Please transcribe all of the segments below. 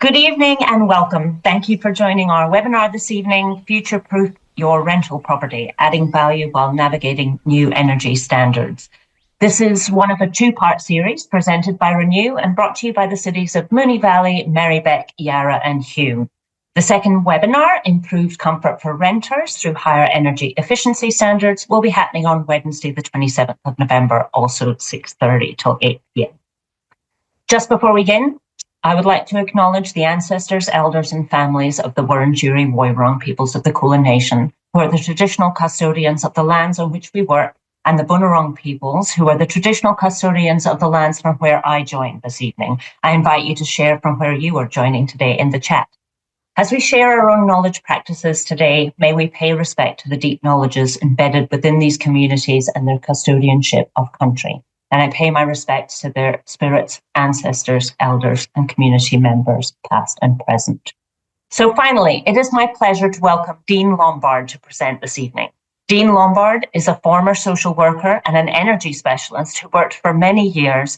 Good evening and welcome. Thank you for joining our webinar this evening, Future-Proof Your Rental Property, Adding Value While Navigating New Energy Standards. This is one of a two-part series presented by Renew and brought to you by the cities of Moonee Valley, Merri-bek, Yarra and Hume. The second webinar, Improved Comfort for Renters Through Higher Energy Efficiency Standards, will be happening on Wednesday, the 27th of November, also at 6:30 till 8 p.m. Just before we begin, I would like to acknowledge the ancestors, elders and families of the Wurundjeri Woiwurrung peoples of the Kulin Nation, who are the traditional custodians of the lands on which we work, and the Bunurong peoples, who are the traditional custodians of the lands from where I joined this evening. I invite you to share from where you are joining today in the chat. As we share our own knowledge practices today, may we pay respect to the deep knowledges embedded within these communities and their custodianship of country. And I pay my respects to their spirits, ancestors, elders, and community members, past and present. So finally, it is my pleasure to welcome Dean Lombard to present this evening. Dean Lombard is a former social worker and an energy specialist who worked for many years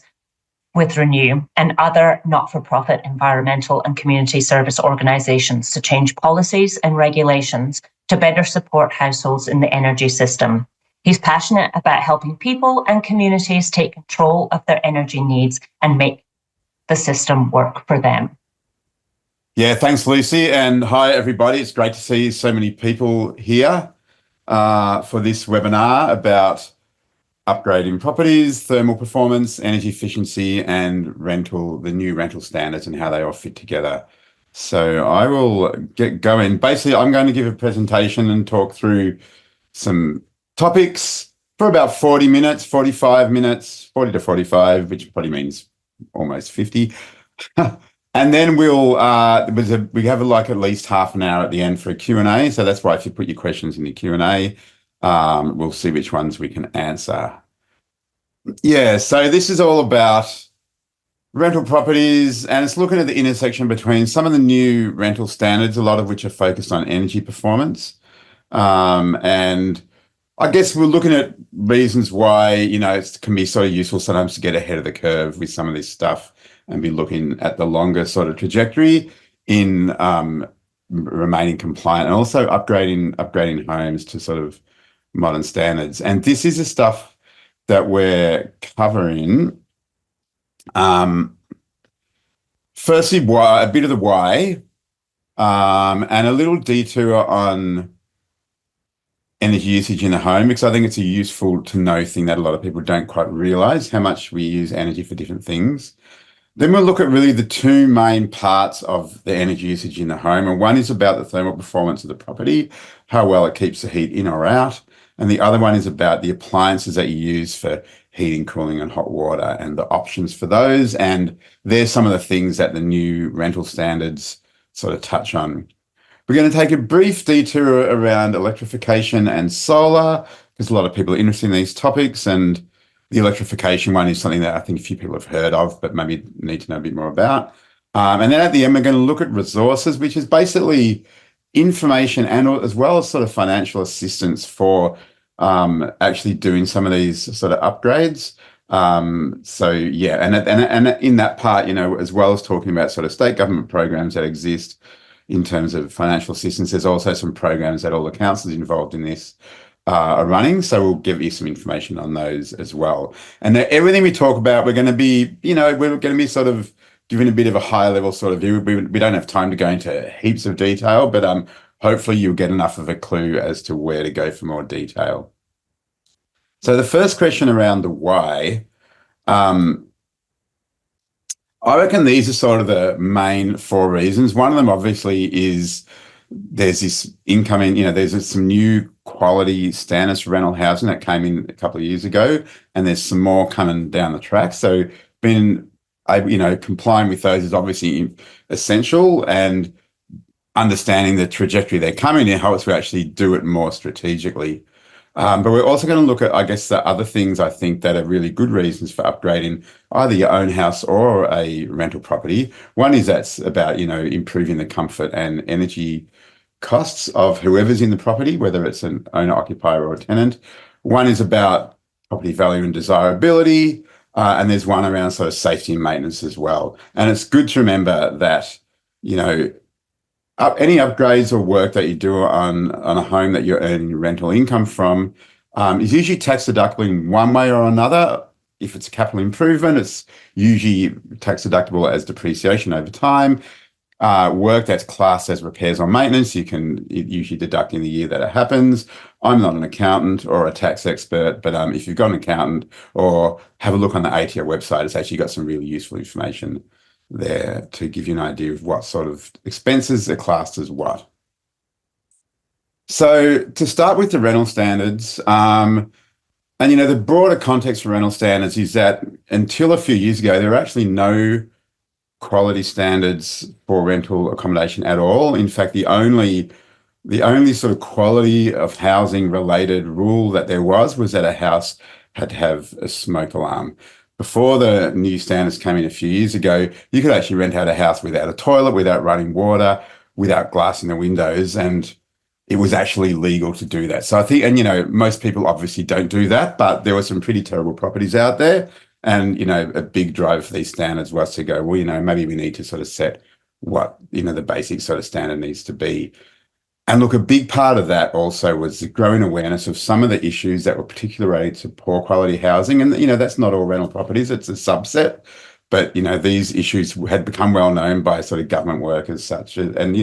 with Renew and other not-for-profit environmental and community service organisations to change policies and regulations to better support households in the energy system. He's passionate about helping people and communities take control of their energy needs and make the system work for them. Yeah, thanks, Lucy. And hi, everybody. It's great to see so many people here for this webinar about upgrading properties, thermal performance, energy efficiency, and the new rental standards and how they all fit together. So I will get going. Basically, I'm going to give a presentation and talk through some topics for about 40 minutes, 45 minutes, 40 to 45, which probably means almost 50. And then we have like at least half an hour at the end for a Q&A. So that's why if you put your questions in the Q&A, we'll see which ones we can answer. Yeah, so this is all about rental properties, and it's looking at the intersection between some of the new rental standards, a lot of which are focused on energy performance. And I guess we're looking at reasons why, it can be sort of useful sometimes to get ahead of the curve with some of this stuff and be looking at the longer sort of trajectory in remaining compliant and also upgrading homes to sort of modern standards. And this is the stuff that we're covering. Firstly, why, a bit of the why, and a little detour on energy usage in the home, because I think it's a useful to know thing that a lot of people don't quite realise how much we use energy for different things. Then we'll look at really the two main parts of the energy usage in the home. And one is about the thermal performance of the property, how well it keeps the heat in or out. And the other one is about the appliances that you use for heating, cooling and hot water and the options for those. And there's some of the things that the new rental standards sort of touch on. We're going to take a brief detour around electrification and solar, because a lot of people are interested in these topics, and the electrification one is something that I think a few people have heard of, but maybe need to know a bit more about. And then at the end, we're going to look at resources, which is basically information and as well as sort of financial assistance for actually doing some of these sort of upgrades. So yeah, and in that part, as well as talking about sort of state government programs that exist in terms of financial assistance, there's also some programs that all the councils involved in this are running. So we'll give you some information on those as well. And everything we talk about, we're going to be, we're going to be sort of giving a bit of a higher level sort of view. We don't have time to go into heaps of detail, but hopefully you'll get enough of a clue as to where to go for more detail. So the first question around the why, I reckon these are sort of the main four reasons. One of them obviously is there's this incoming, there's some new quality standards for rental housing that came in a couple of years ago, and there's some more coming down the track. So complying with those is obviously essential, and understanding the trajectory they're coming in helps we actually do it more strategically. But we're also going to look at, I guess, the other things I think that are really good reasons for upgrading either your own house or a rental property. One is that's about, improving the comfort and energy costs of whoever's in the property, whether it's an owner, occupier or a tenant. One is about property value and desirability. And there's one around sort of safety and maintenance as well. And it's good to remember that you know, any upgrades or work that you do on a home that you're earning rental income from is usually tax deductible in one way or another. If it's a capital improvement, it's usually tax deductible as depreciation over time. Work that's classed as repairs or maintenance, you can usually deduct in the year that it happens. I'm not an accountant or a tax expert, but if you've got an accountant or have a look on the ATO website, it's actually got some really useful information there to give you an idea of what sort of expenses are classed as what. So to start with the rental standards, and the broader context for rental standards is that until a few years ago, there were actually no quality standards for rental accommodation at all. In fact, the only sort of quality of housing related rule that there was that a house had to have a smoke alarm. Before the new standards came in a few years ago, you could actually rent out a house without a toilet, without running water, without glass in the windows, and it was actually legal to do that. So I think, and most people obviously don't do that, but there were some pretty terrible properties out there. And, a big drive for these standards was to go, well, maybe we need to sort of set what, the basic sort of standard needs to be. And look, a big part of that also was the growing awareness of some of the issues that were particularly related to poor quality housing. And, that's not all rental properties, it's a subset. But, these issues had become well known by sort of government workers such as, and,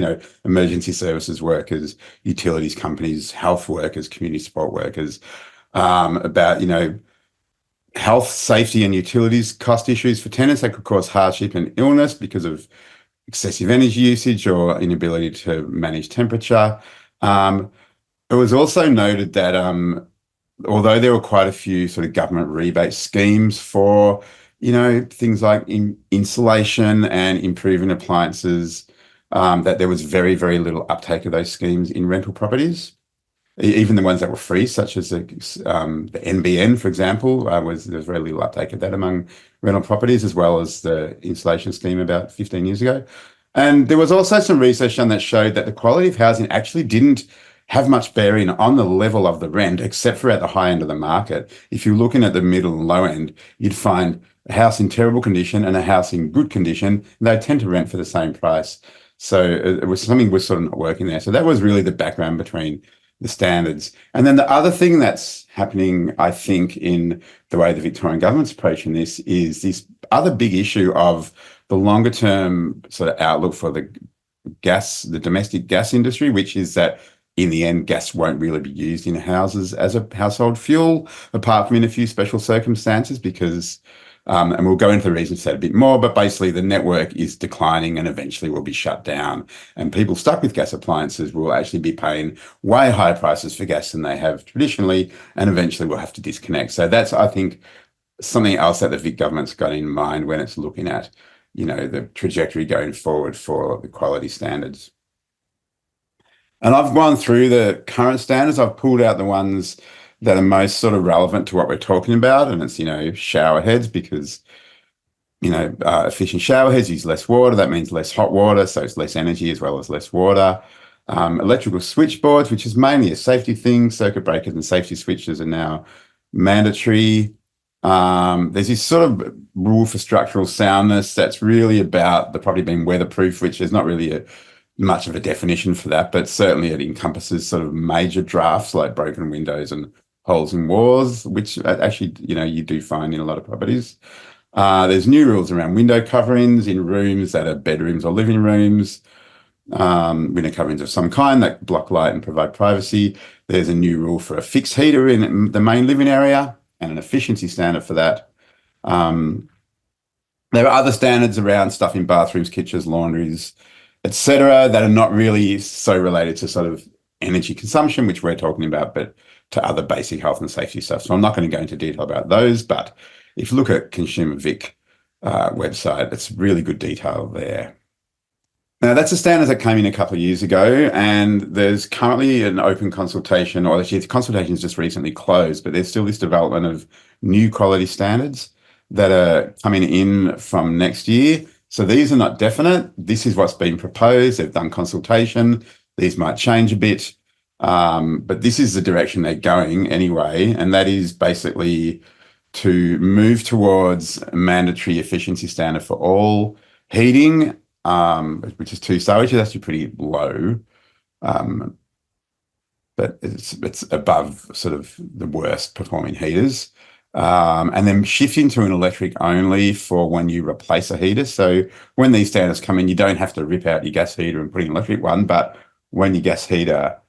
emergency services workers, utilities companies, health workers, community support workers, about, health, safety and utilities cost issues for tenants that could cause hardship and illness because of excessive energy usage or inability to manage temperature. It was also noted that although there were quite a few sort of government rebate schemes for, things like insulation and improving appliances, that there was very, very little uptake of those schemes in rental properties. Even the ones that were free, such as the NBN, for example, there was very little uptake of that among rental properties, as well as the insulation scheme about 15 years ago. And there was also some research done that showed that the quality of housing actually didn't have much bearing on the level of the rent, except for at the high end of the market. If you're looking at the middle and low end, you'd find a house in terrible condition and a house in good condition, and they tend to rent for the same price. So it was something was sort of not working there. So that was really the background between the standards. And then the other thing that's happening, I think, in the way the Victorian government's approaching this is this other big issue of the longer term sort of outlook for the domestic gas industry, which is that in the end, gas won't really be used in houses as a household fuel, apart from in a few special circumstances, because and we'll go into the reasons for that a bit more, but basically the network is declining and eventually will be shut down. And people stuck with gas appliances will actually be paying way higher prices for gas than they have traditionally, and eventually will have to disconnect. So that's, I think, something else that the Vic government's got in mind when it's looking at, the trajectory going forward for the quality standards. And I've gone through the current standards. I've pulled out the ones that are most sort of relevant to what we're talking about. And it's, shower heads, because, efficient shower heads use less water. That means less hot water. So it's less energy as well as less water. Electrical switchboards, which is mainly a safety thing. Circuit breakers and safety switches are now mandatory. There's this sort of rule for structural soundness that's really about the property being weatherproof, which is not really much of a definition for that, but certainly it encompasses sort of major drafts like broken windows and holes in walls, which actually, you do find in a lot of properties. There's new rules around window coverings in rooms that are bedrooms or living rooms, window coverings of some kind that block light and provide privacy. There's a new rule for a fixed heater in the main living area and an efficiency standard for that. There are other standards around stuff in bathrooms, kitchens, laundries, etc., that are not really so related to sort of energy consumption, which we're talking about, but to other basic health and safety stuff. So I'm not going to go into detail about those, but if you look at Consumer Vic website, it's really good detail there. Now, that's a standard that came in a couple of years ago, and there's currently an open consultation, or actually the consultation is just recently closed, but there's still this development of new quality standards that are coming in from next year. So these are not definite. This is what's been proposed. They've done consultation. These might change a bit, but this is the direction they're going anyway, and that is basically to move towards a mandatory efficiency standard for all heating which is 2 star, which is actually pretty low. But it's above sort of the worst performing heaters. And then shifting to an electric only for when you replace a heater. So when these standards come in, you don't have to rip out your gas heater and put in an electric one, but when your gas heater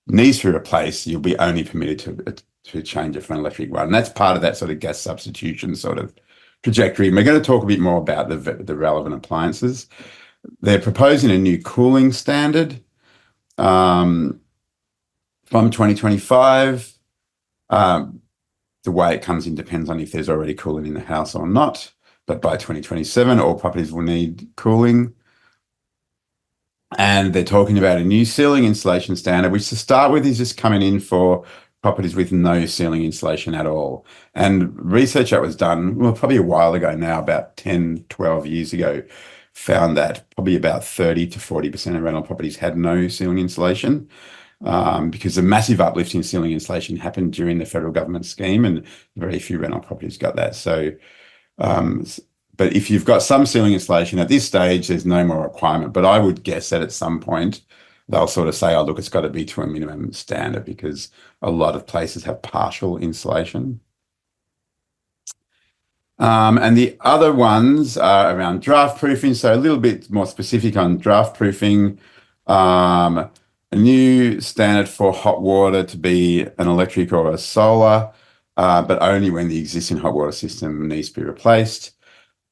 needs to be replaced, you'll be only permitted to change it for an electric one. And that's part of that sort of gas substitution sort of trajectory. And we're going to talk a bit more about the relevant appliances. They're proposing a new cooling standard from 2025. The way it comes in depends on if there's already cooling in the house or not. But by 2027, all properties will need cooling. And they're talking about a new ceiling insulation standard, which to start with is just coming in for properties with no ceiling insulation at all. And research that was done, well, probably a while ago now, about 10, 12 years ago, found that probably about 30 to 40% of rental properties had no ceiling insulation. Because the massive uplift in ceiling insulation happened during the federal government scheme, and very few rental properties got that. So, but if you've got some ceiling insulation at this stage, there's no more requirement. But I would guess that at some point they'll sort of say, oh, look, it's got to be to a minimum standard because a lot of places have partial insulation. And the other ones are around draft proofing. So a little bit more specific on draft proofing. A new standard for hot water to be an electric or a solar, but only when the existing hot water system needs to be replaced.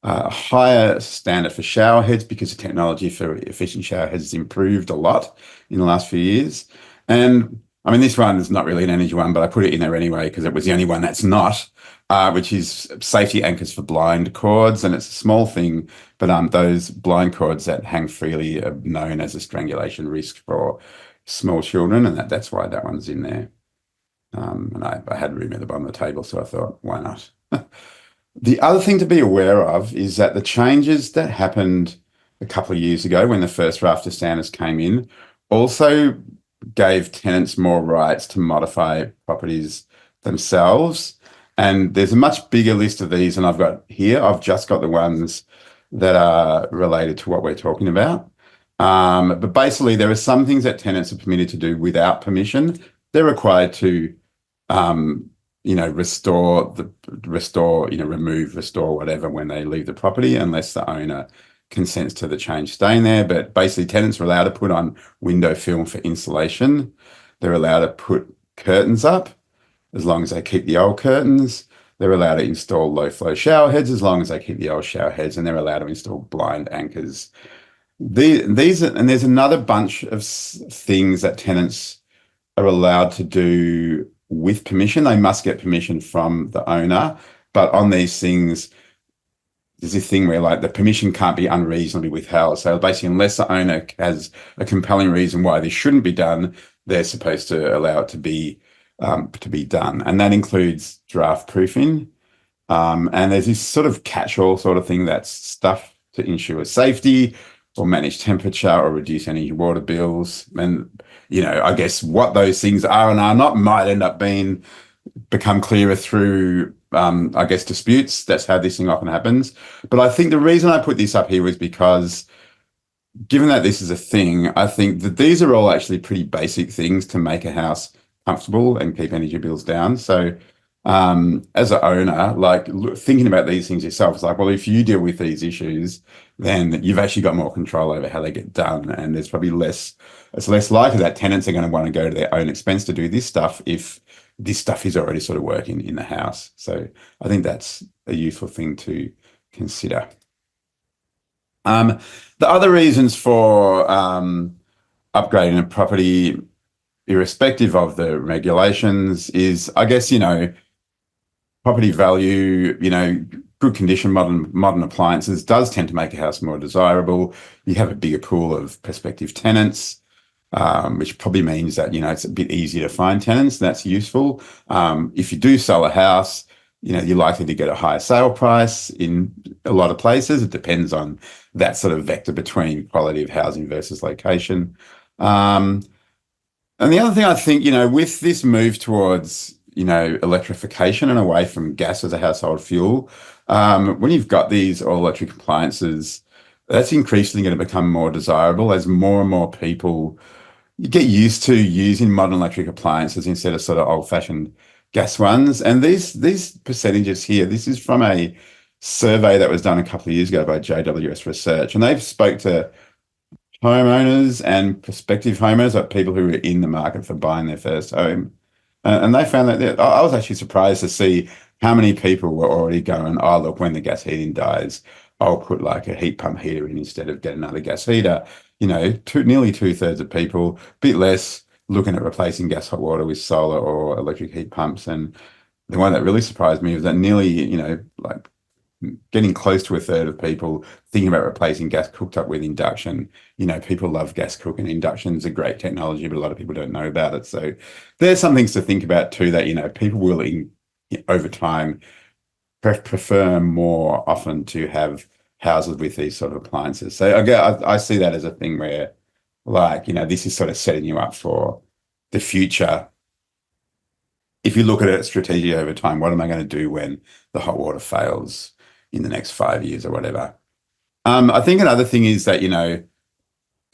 A higher standard for shower heads because the technology for efficient shower heads has improved a lot in the last few years. And I mean, this one is not really an energy one, but I put it in there anyway because it was the only one that's not, which is safety anchors for blind cords. And it's a small thing, but those blind cords that hang freely are known as a strangulation risk for small children, and that's why that one's in there. And I had room at the bottom of the table, so I thought, why not? The other thing to be aware of is that the changes that happened a couple of years ago when the first raft of standards came in also gave tenants more rights to modify properties themselves. And there's a much bigger list of these than I've got here. I've just got the ones that are related to what we're talking about. But basically, there are some things that tenants are permitted to do without permission. They're required to, remove, restore, whatever when they leave the property, unless the owner consents to the change staying there. But basically, tenants are allowed to put on window film for insulation. They're allowed to put curtains up as long as they keep the old curtains. They're allowed to install low flow shower heads as long as they keep the old shower heads, and they're allowed to install blind anchors. And there's another bunch of things that tenants are allowed to do with permission. They must get permission from the owner, but on these things, there's this thing where like the permission can't be unreasonably withheld. So basically, unless the owner has a compelling reason why this shouldn't be done, they're supposed to allow it to be done, and that includes draft proofing. And there's this sort of catch-all sort of thing that's stuff to ensure safety, or manage temperature, or reduce energy water bills. And, I guess what those things are and are not might end up become clearer through, disputes. That's how this thing often happens. But I think the reason I put this up here was because, given that this is a thing, I think that these are all actually pretty basic things to make a house comfortable and keep energy bills down. So as an owner, thinking about these things yourself, it's like, well, if you deal with these issues, then you've actually got more control over how they get done. And there's probably it's less likely that tenants are going to want to go to their own expense to do this stuff if this stuff is already sort of working in the house. So I think that's a useful thing to consider. The other reasons for upgrading a property, irrespective of the regulations, is, I guess, property value, good condition, modern appliances does tend to make a house more desirable. You have a bigger pool of prospective tenants, which probably means that, it's a bit easier to find tenants. That's useful. If you do sell a house, you're likely to get a higher sale price in a lot of places. It depends on that sort of vector between quality of housing versus location. And the other thing I think, with this move towards, electrification and away from gas as a household fuel, when you've got these all electric appliances, that's increasingly going to become more desirable as more and more people you get used to using modern electric appliances instead of sort of old-fashioned gas ones. And these percentages here, this is from a survey that was done a couple of years ago by JWS Research, and they've spoke to homeowners and prospective homeowners, like people who are in the market for buying their first home. And they found that I was actually surprised to see how many people were already going, oh, look, when the gas heating dies, I'll put like a heat pump heater in instead of get another gas heater. You know, nearly 2/3 of people, a bit less, looking at replacing gas hot water with solar or electric heat pumps. And the one that really surprised me was that nearly, you know, like getting close to 1/3 of people thinking about replacing gas cooked up with induction. You know, people love gas cooking. Induction's a great technology, but a lot of people don't know about it. So there's some things to think about too, that, you know, people will over time prefer more often to have houses with these sort of appliances. So I see that as a thing where, like, you know, this is sort of setting you up for the future. If you look at it strategically over time, what am I going to do when the hot water fails in the next 5 years or whatever? I think another thing is that, you know,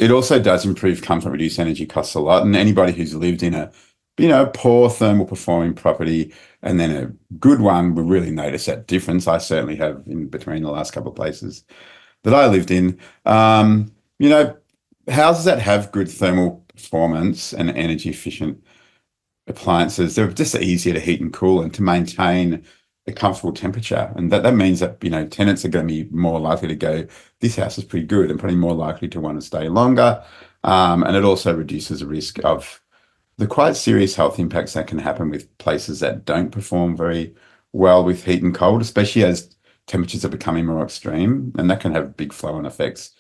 it also does improve comfort, reduce energy costs a lot. And anybody who's lived in a, you know, poor thermal performing property and then a good one will really notice that difference. I certainly have in between the last couple of places that I lived in. You know, houses that have good thermal performance and energy efficient appliances, they're just easier to heat and cool and to maintain a comfortable temperature. And that means that, you know, tenants are going to be more likely to go, this house is pretty good, and probably more likely to want to stay longer. And it also reduces the risk of the quite serious health impacts that can happen with places that don't perform very well with heat and cold, especially as temperatures are becoming more extreme. And that can have big flow-on effects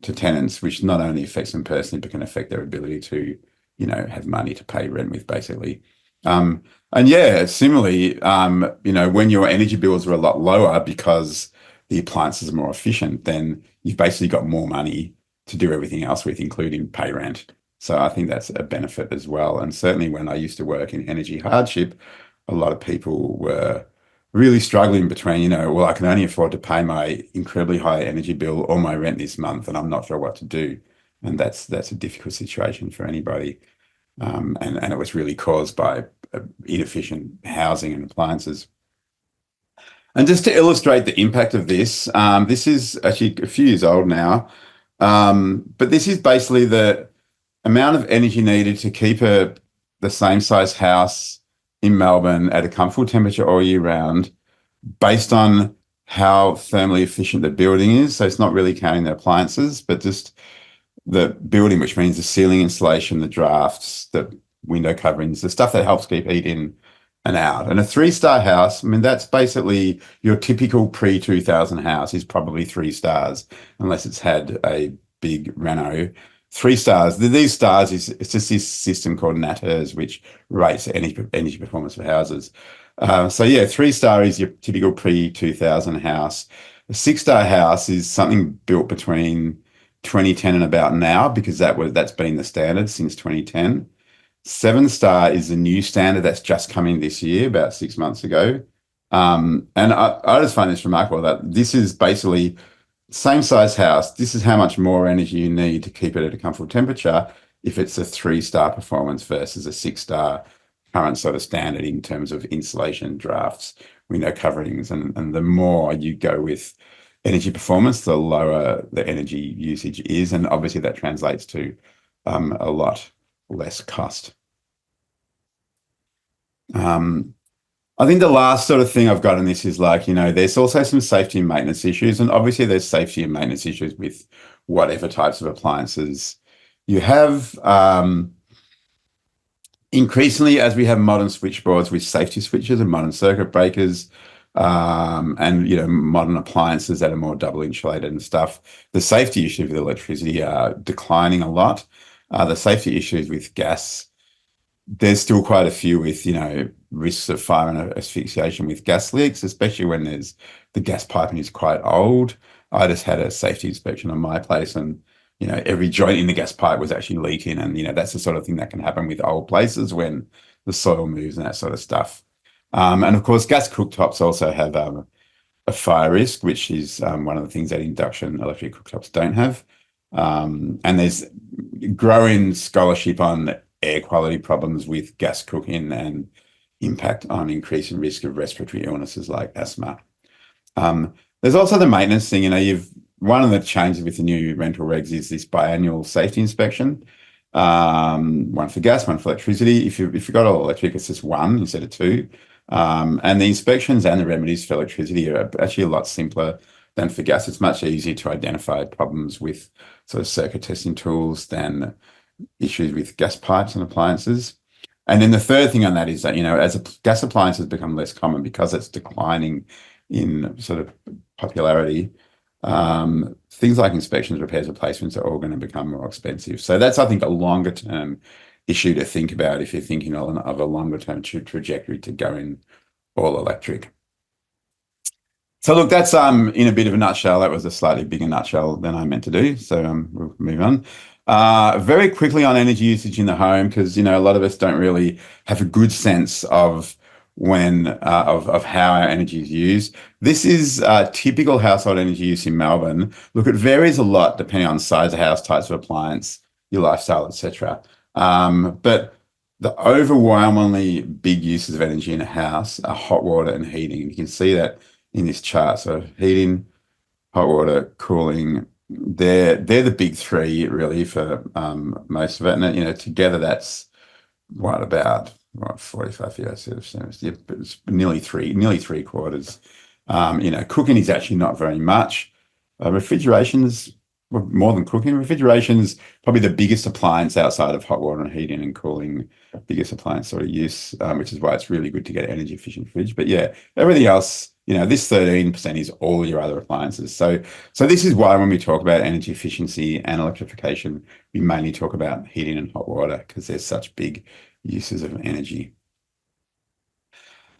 to tenants, which not only affects them personally, but can affect their ability to, you know, have money to pay rent with, basically. And yeah, similarly, you know, when your energy bills are a lot lower because the appliances are more efficient, then you've basically got more money to do everything else with, including pay rent. So I think that's a benefit as well. And certainly when I used to work in energy hardship, a lot of people were really struggling between, you know, well, I can only afford to pay my incredibly high energy bill or my rent this month, and I'm not sure what to do. And that's a difficult situation for anybody. And it was really caused by inefficient housing and appliances. And just to illustrate the impact of this, this is actually a few years old now, but this is basically the amount of energy needed to keep the same size house in Melbourne at a comfortable temperature all year round, based on how thermally efficient the building is. So it's not really counting the appliances, but just the building, which means the ceiling insulation, the drafts, the window coverings, the stuff that helps keep heat in and out. And a 3-star house, I mean, that's basically your typical pre-2000 house is probably 3 stars, unless it's had a big reno. 3 stars. These stars it's just this system called NatHERS, which rates energy performance of houses. So yeah, 3-star is your typical pre-2000 house. A 6-star house is something built between 2010 and about now, because that's been the standard since 2010. 7-star is the new standard that's just come in this year, about 6 months ago. And I just find this remarkable that this is basically same size house. This is how much more energy you need to keep it at a comfortable temperature if it's a 3-star performance versus a 6-star current sort of standard in terms of insulation, drafts, window coverings. And the more you go with energy performance, the lower the energy usage is. And obviously that translates to a lot less cost. I think the last sort of thing I've got in this is, like, you know, there's also some safety and maintenance issues. And obviously there's safety and maintenance issues with whatever types of appliances you have. Increasingly, as we have modern switchboards with safety switches and modern circuit breakers, and, you know, modern appliances that are more double insulated and stuff, the safety issues with electricity are declining a lot. The safety issues with gas, there's still quite a few with, you know, risks of fire and asphyxiation with gas leaks, especially when the gas piping is quite old. I just had a safety inspection on my place, and, you know, every joint in the gas pipe was actually leaking. And, you know, that's the sort of thing that can happen with old places when the soil moves and that sort of stuff. And of course, gas cooktops also have a fire risk, which is one of the things that induction electric cooktops don't have. And there's growing scholarship on air quality problems with gas cooking and impact on increasing risk of respiratory illnesses like asthma. There's also the maintenance thing. One of the changes with the new rental regs is this biannual safety inspection. One for gas, one for electricity. If you've got all electric, it's just one instead of two. And the inspections and the remedies for electricity are actually a lot simpler than for gas. It's much easier to identify problems with sort of circuit testing tools than issues with gas pipes and appliances. And then the third thing on that is that, as gas appliances become less common because it's declining in sort of popularity, things like inspections, repairs, replacements are all going to become more expensive. So that's, I think, a longer term issue to think about if you're thinking of a longer term trajectory to going all electric. So look, that's in a bit of a nutshell. That was a slightly bigger nutshell than I meant to do. So we'll move on. Very quickly on energy usage in the home, because a lot of us don't really have a good sense of of how our energy is used. This is typical household energy use in Melbourne. Look, it varies a lot depending on size of house, types of appliance, your lifestyle, etc. But the overwhelmingly big uses of energy in a house are hot water and heating. And you can see that in this chart. So heating, hot water, cooling, they're the big three really for most of it. And together that's about 45 years. It's nearly three quarters. Cooking is actually not very much. Refrigeration is more than cooking. Refrigeration is probably the biggest appliance outside of hot water and heating and cooling, biggest appliance sort of use, which is why it's really good to get an energy efficient fridge. But yeah, everything else, this 13% is all your other appliances. So this is why when we talk about energy efficiency and electrification, we mainly talk about heating and hot water because there's such big uses of energy.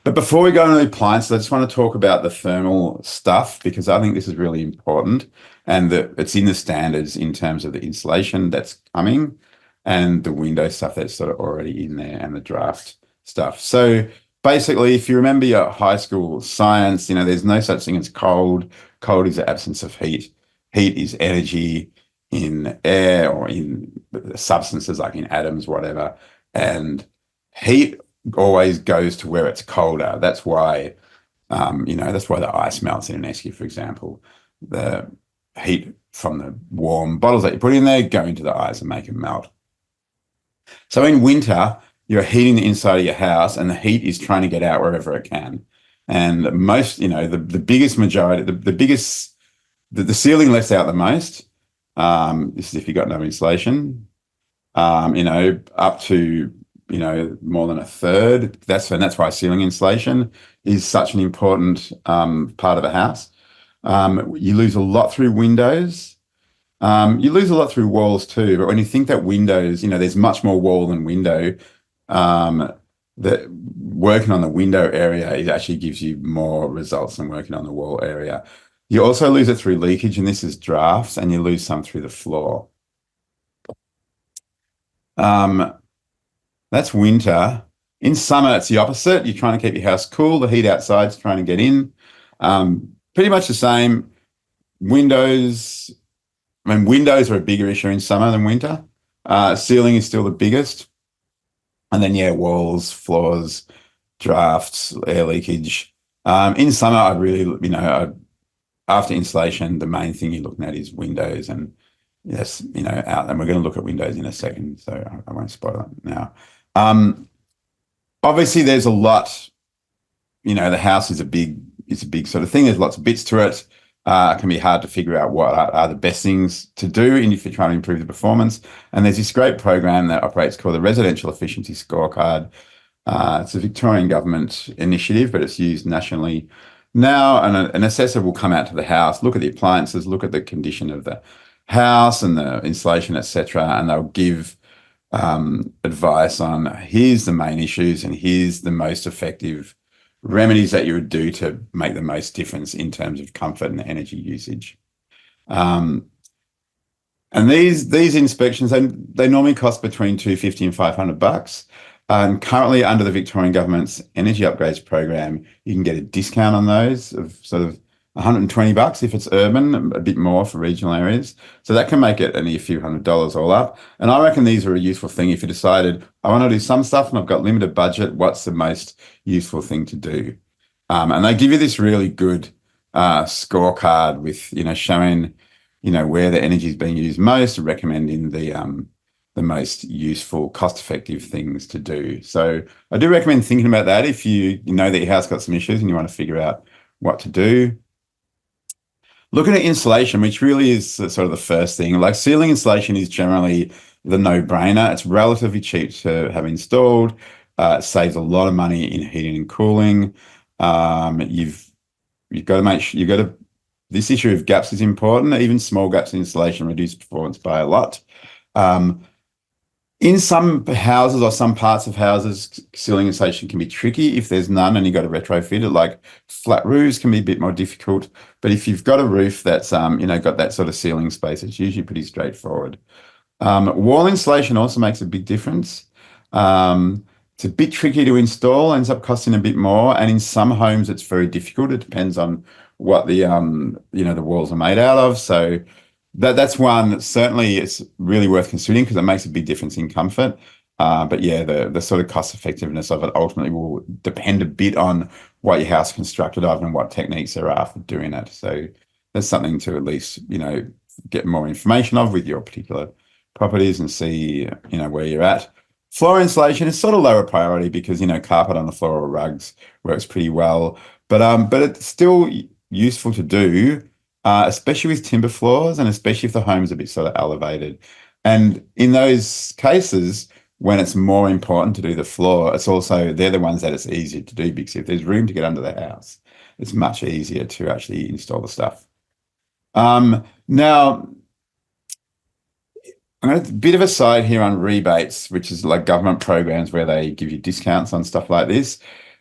But before we go into the appliances, I just want to talk about the thermal stuff because I think this is really important and that it's in the standards in terms of the insulation that's coming and the window stuff that's sort of already in there and the draft stuff. So basically, if you remember your high school science, there's no such thing as cold. Cold is the absence of heat. Heat is energy in air or in substances like in atoms, whatever. And heat always goes to where it's colder. That's why, that's why the ice melts in an esky, for example. The heat from the warm bottles that you put in there go into the ice and make it melt. So in winter, you're heating the inside of your house and the heat is trying to get out wherever it can. And most, the biggest majority, the ceiling lets out the most. This is if you've got no insulation. Up to, more than a third. That's why ceiling insulation is such an important part of a house. You lose a lot through windows. You lose a lot through walls too, but when you think that windows, there's much more wall than window, that working on the window area, it actually gives you more results than working on the wall area. You also lose it through leakage, and this is drafts, and you lose some through the floor. That's winter. In summer, it's the opposite. You're trying to keep your house cool. The heat outside's trying to get in. Pretty much the same. Windows are a bigger issue in summer than winter. Ceiling is still the biggest. And then, walls, floors, drafts, air leakage. In summer, I really, after insulation, the main thing you're looking at is windows and yes, out. And we're going to look at windows in a second, so I won't spoil it now. Obviously, there's a lot. The house is a big sort of thing. There's lots of bits to it. It can be hard to figure out what are the best things to do if you're trying to improve the performance. And there's this great program that operates called the Residential Efficiency Scorecard. It's a Victorian Government initiative, but it's used nationally now. And an assessor will come out to the house, look at the appliances, look at the condition of the house and the insulation, etc., and they'll give advice on here's the main issues and here's the most effective remedies that you would do to make the most difference in terms of comfort and energy usage. And these inspections, they normally cost between $250 and $500. And currently under the Victorian Government's energy upgrades program, you can get a discount on those of sort of $120 if it's urban, a bit more for regional areas. So that can make it only a few $100s all up. And I reckon these are a useful thing if you decided, I want to do some stuff and I've got limited budget, what's the most useful thing to do? And they give you this really good scorecard with, showing, where the energy is being used most, recommending the most useful, cost-effective things to do. So I do recommend thinking about that if you know that your house got some issues and you want to figure out what to do. Looking at insulation, which really is sort of the first thing, like ceiling insulation is generally the no-brainer. It's relatively cheap to have installed. It saves a lot of money in heating and cooling. You've got to make sure this issue of gaps is important. Even small gaps in insulation reduce performance by a lot. In some houses or some parts of houses, ceiling insulation can be tricky if there's none and you've got to retrofit it. Like flat roofs can be a bit more difficult. But if you've got a roof that's, got that sort of ceiling space, it's usually pretty straightforward. Wall insulation also makes a big difference. It's a bit tricky to install, ends up costing a bit more. And in some homes, it's very difficult. It depends on what the walls are made out of. So that's one that certainly it's really worth considering because it makes a big difference in comfort. But yeah, the sort of cost effectiveness of it ultimately will depend a bit on what your house is constructed of and what techniques there are for doing it. So there's something to at least, get more information of with your particular properties and see, where you're at. Floor insulation is sort of lower priority because, carpet on the floor or rugs works pretty well. But it's still useful to do. Especially with timber floors and especially if the home's a bit sort of elevated. And in those cases, when it's more important to do the floor, they're the ones that it's easier to do because if there's room to get under the house, it's much easier to actually install the stuff. Now, I'm going to a bit of a side here on rebates, which is like government programs where they give you discounts on stuff like this.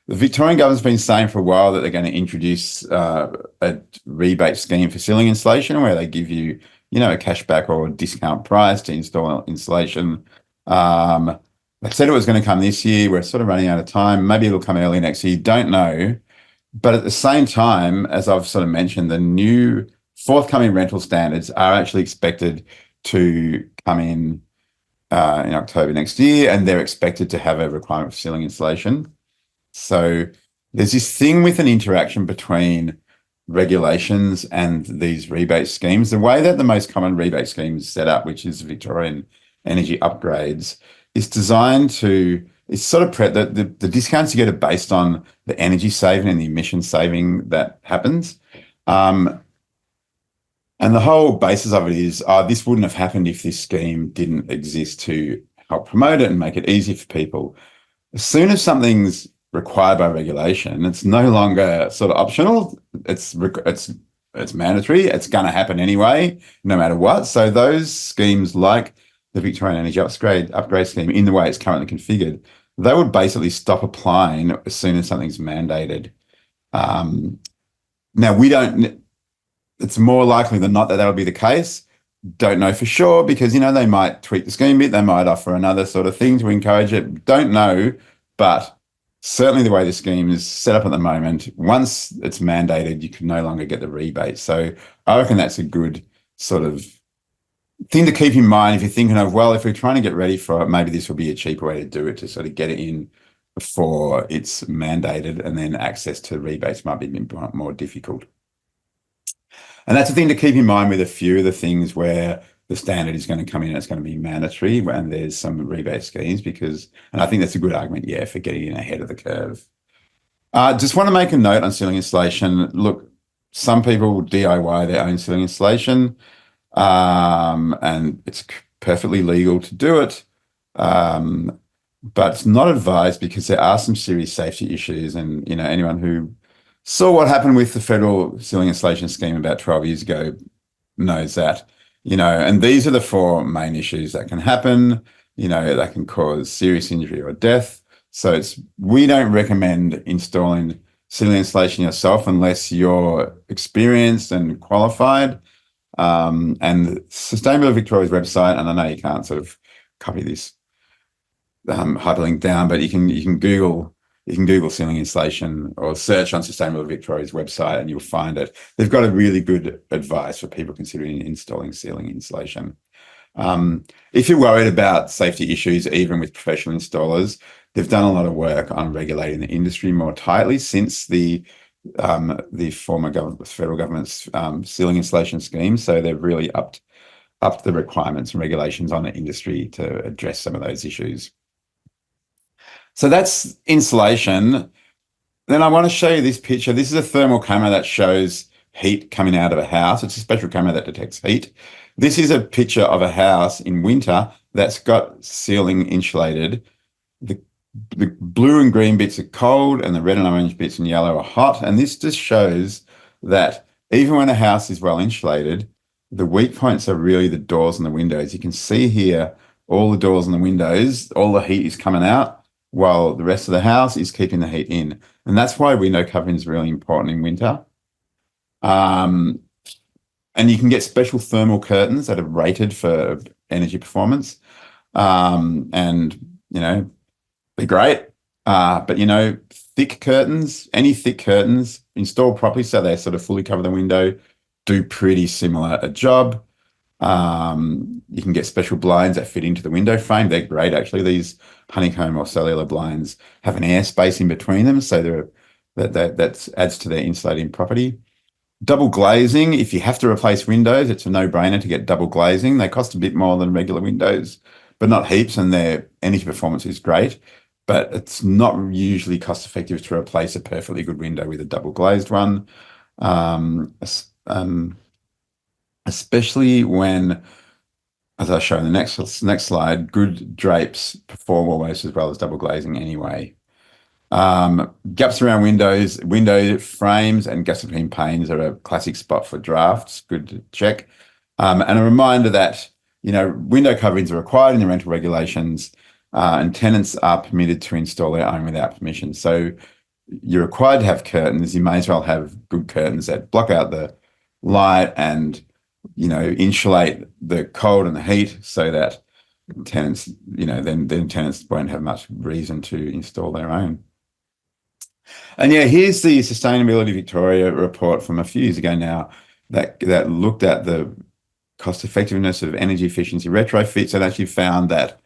The Victorian Government's been saying for a while that they're going to introduce a rebate scheme for ceiling insulation where they give you, a cashback or a discount price to install insulation. They said it was going to come this year. We're sort of running out of time. Maybe it'll come early next year. Don't know. But at the same time, as I've sort of mentioned, the new forthcoming rental standards are actually expected to come in October next year, and they're expected to have a requirement for ceiling insulation. So there's this thing with an interaction between regulations and these rebate schemes. The way that the most common rebate scheme is set up, which is Victorian energy upgrades, is designed to, it's sort of the discounts you get are based on the energy saving and the emission saving that happens. And the whole basis of it is, this wouldn't have happened if this scheme didn't exist to help promote it and make it easy for people. As soon as something's required by regulation, it's no longer sort of optional. It's mandatory. It's going to happen anyway, no matter what. So those schemes like the Victorian Energy Upgrade Scheme, in the way it's currently configured, they would basically stop applying as soon as something's mandated. Now, it's more likely than not that that'll be the case. Don't know for sure because, they might tweak the scheme a bit. They might offer another sort of thing to encourage it. Don't know, but certainly the way the scheme is set up at the moment, once it's mandated, you can no longer get the rebate. So I reckon that's a good sort of thing to keep in mind if you're thinking of, well, if we're trying to get ready for it, maybe this will be a cheaper way to do it, to sort of get it in before it's mandated, and then access to rebates might be a bit more difficult. And that's a thing to keep in mind with a few of the things where the standard is going to come in and it's going to be mandatory, and there's some rebate schemes and I think that's a good argument, for getting in ahead of the curve. Just want to make a note on ceiling insulation. Look, some people DIY their own ceiling insulation, and it's perfectly legal to do it, but it's not advised because there are some serious safety issues. And, anyone who saw what happened with the federal ceiling insulation scheme about 12 years ago knows that. And these are the four main issues that can happen, that can cause serious injury or death. So we don't recommend installing ceiling insulation yourself unless you're experienced and qualified. And Sustainability Victoria's website, and I know you can't sort of copy this hyperlink down, but you can Google You can Google ceiling insulation or search on Sustainable Victoria's website and you'll find it. They've got a really good advice for people considering installing ceiling insulation. If you're worried about safety issues, even with professional installers, they've done a lot of work on regulating the industry more tightly since the former federal government's ceiling insulation scheme. So they've really upped the requirements and regulations on the industry to address some of those issues. So that's insulation. Then I want to show you this picture. This is a thermal camera that shows heat coming out of a house. It's a special camera that detects heat. This is a picture of a house in winter that's got ceiling insulated. The blue and green bits are cold and the red and orange bits and yellow are hot. And this just shows that even when a house is well insulated, the weak points are really the doors and the windows. You can see here all the doors and the windows, all the heat is coming out while the rest of the house is keeping the heat in. And that's why window covering is really important in winter. And you can get special thermal curtains that are rated for energy performance. And, you know, they're great. But, you know, thick curtains, any thick curtains installed properly so they sort of fully cover the window, do pretty similar a job. You can get special blinds that fit into the window frame. They're great, actually. These honeycomb or cellular blinds have an air space in between them, so that adds to their insulating property. Double glazing, if you have to replace windows, it's a no-brainer to get double glazing. They cost a bit more than regular windows, but not heaps, and their energy performance is great. But it's not usually cost-effective to replace a perfectly good window with a double glazed one, especially when, as I show in the next slide, good drapes perform almost as well as double glazing anyway. Gaps around windows, window frames and gaps between panes are a classic spot for drafts. Good to check. And a reminder that, you know, window coverings are required in the rental regulations, and tenants are permitted to install their own without permission. So you're required to have curtains. You may as well have good curtains that block out the light and, you know, insulate the cold and the heat so that tenants, you know, then tenants won't have much reason to install their own. And yeah, here's the Sustainability Victoria report from a few years ago now that looked at the cost effectiveness of energy efficiency retrofits and actually found that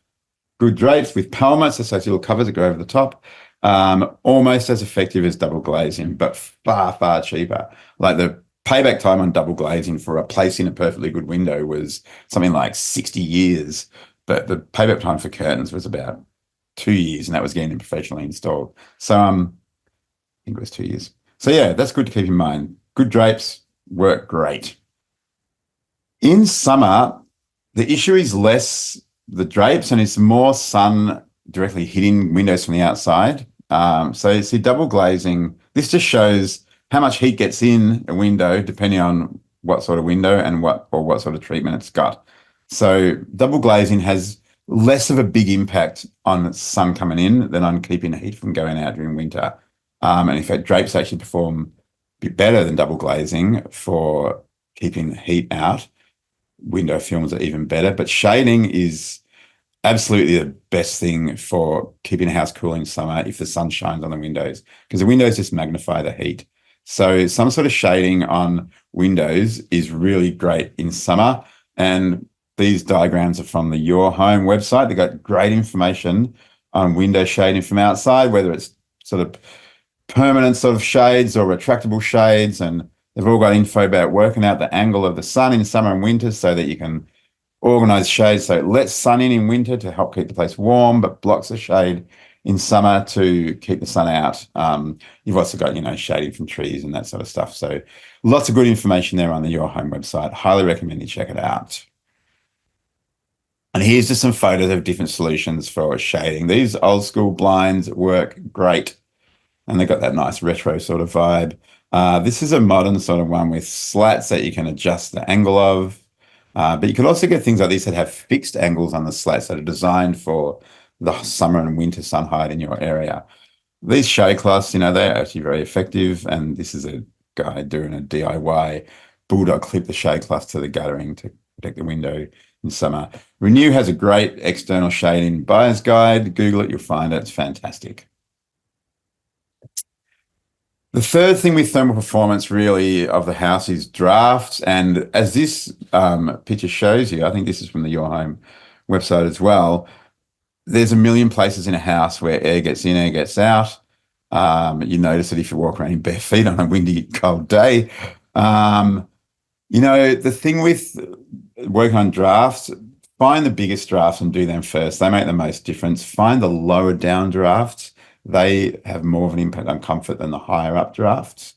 good drapes with pelmets, so little covers that go over the top, almost as effective as double glazing, but far, far cheaper. Like the payback time on double glazing for replacing a perfectly good window was something like 60 years, but the payback time for curtains was about 2 years, and that was getting them professionally installed. So I think it was 2 years. So yeah, that's good to keep in mind. Good drapes work great. In summer, the issue is less the drapes and it's more sun directly hitting windows from the outside. So you see double glazing, this just shows how much heat gets in a window depending on what sort of window and what sort of treatment it's got. So double glazing has less of a big impact on sun coming in than on keeping heat from going out during winter. And in fact, drapes actually perform a bit better than double glazing for keeping heat out. Window films are even better, but shading is absolutely the best thing for keeping a house cool in summer if the sun shines on the windows, because the windows just magnify the heat. So some sort of shading on windows is really great in summer. And these diagrams are from the Your Home website. They've got great information on window shading from outside, whether it's sort of permanent sort of shades or retractable shades, and they've all got info about working out the angle of the sun in summer and winter so that you can organize shades so it lets sun in winter to help keep the place warm, but blocks the shade in summer to keep the sun out. You've also got, you know, shading from trees and that sort of stuff. So lots of good information there on the Your Home website. Highly recommend you check it out. And here's just some photos of different solutions for shading. These old school blinds work great, and they've got that nice retro sort of vibe. This is a modern sort of one with slats that you can adjust the angle of. But you can also get things like these that have fixed angles on the slats that are designed for the summer and winter sun height in your area. These shade cloths, you know, they're actually very effective. And this is a guy doing a DIY bulldog clip the shade cloth to the guttering to protect the window in summer. Renew has a great external shading buyer's guide. Google it, you'll find it. It's fantastic. The third thing with thermal performance really of the house is drafts. And as this picture shows you, I think this is from the Your Home website as well, there's a million places in a house where air gets in, air gets out. You notice it if you walk around in bare feet on a windy, cold day. The thing with working on drafts, find the biggest drafts and do them first. They make the most difference. Find the lower down drafts. They have more of an impact on comfort than the higher up drafts.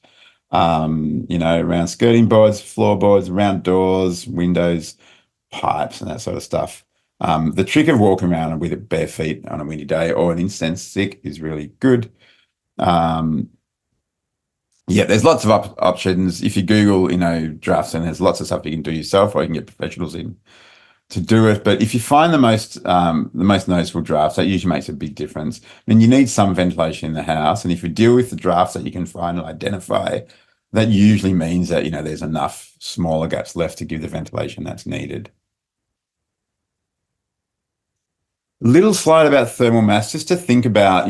Around skirting boards, floorboards, around doors, windows, pipes, and that sort of stuff. The trick of walking around with bare feet on a windy day or an incense stick is really good. There's lots of options. If you Google, drafts, and there's lots of stuff you can do yourself, or you can get professionals in to do it. But if you find the most noticeable drafts, that usually makes a big difference. I mean, you need some ventilation in the house, and if you deal with the drafts that you can find and identify, that usually means that there's enough smaller gaps left to give the ventilation that's needed. Little slide about thermal mass, just to think about,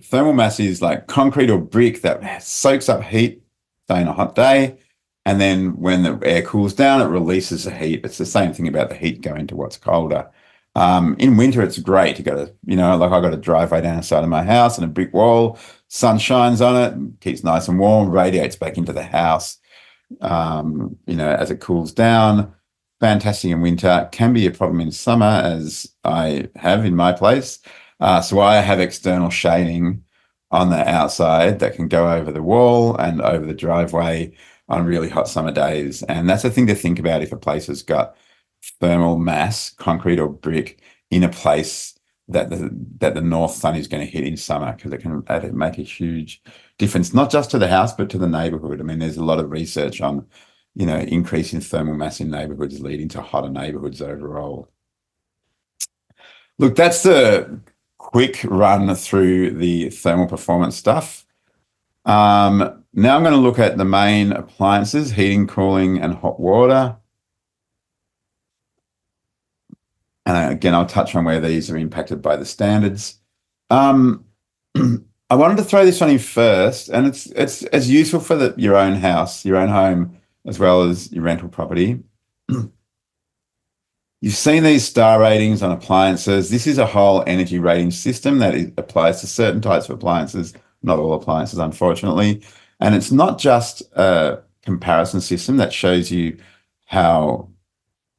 thermal mass is like concrete or brick that soaks up heat, say, on a hot day. And then when the air cools down, it releases the heat. It's the same thing about the heat going to what's colder. In winter, it's great. You got to, like I got a driveway down the side of my house and a brick wall, sun shines on it, keeps nice and warm, radiates back into the house, as it cools down. Fantastic in winter, can be a problem in summer, as I have in my place. So I have external shading on the outside that can go over the wall and over the driveway on really hot summer days. And that's a thing to think about if a place has got thermal mass, concrete or brick, in a place that the north sun is going to hit in summer, because it can make a huge difference, not just to the house, but to the neighborhood. I mean, there's a lot of research on increase in thermal mass in neighborhoods leading to hotter neighborhoods overall. Look, that's the quick run through the thermal performance stuff. Now I'm going to look at the main appliances: heating, cooling, and hot water. And again, I'll touch on where these are impacted by the standards. I wanted to throw this one in first, and it's useful for your own house, your own home, as well as your rental property. You've seen these star ratings on appliances. This is a whole energy rating system that applies to certain types of appliances, not all appliances, unfortunately. And it's not just a comparison system that shows you how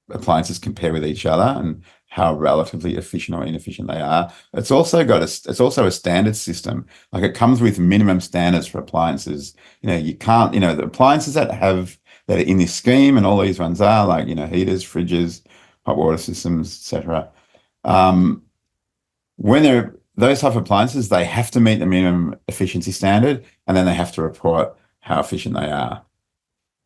appliances compare with each other and how relatively efficient or inefficient they are. It's also a standard system. Like, it comes with minimum standards for appliances. You can't, the appliances that are in this scheme, and all these ones are, like, heaters, fridges, hot water systems, etc. When they're those type of appliances, they have to meet the minimum efficiency standard, and then they have to report how efficient they are.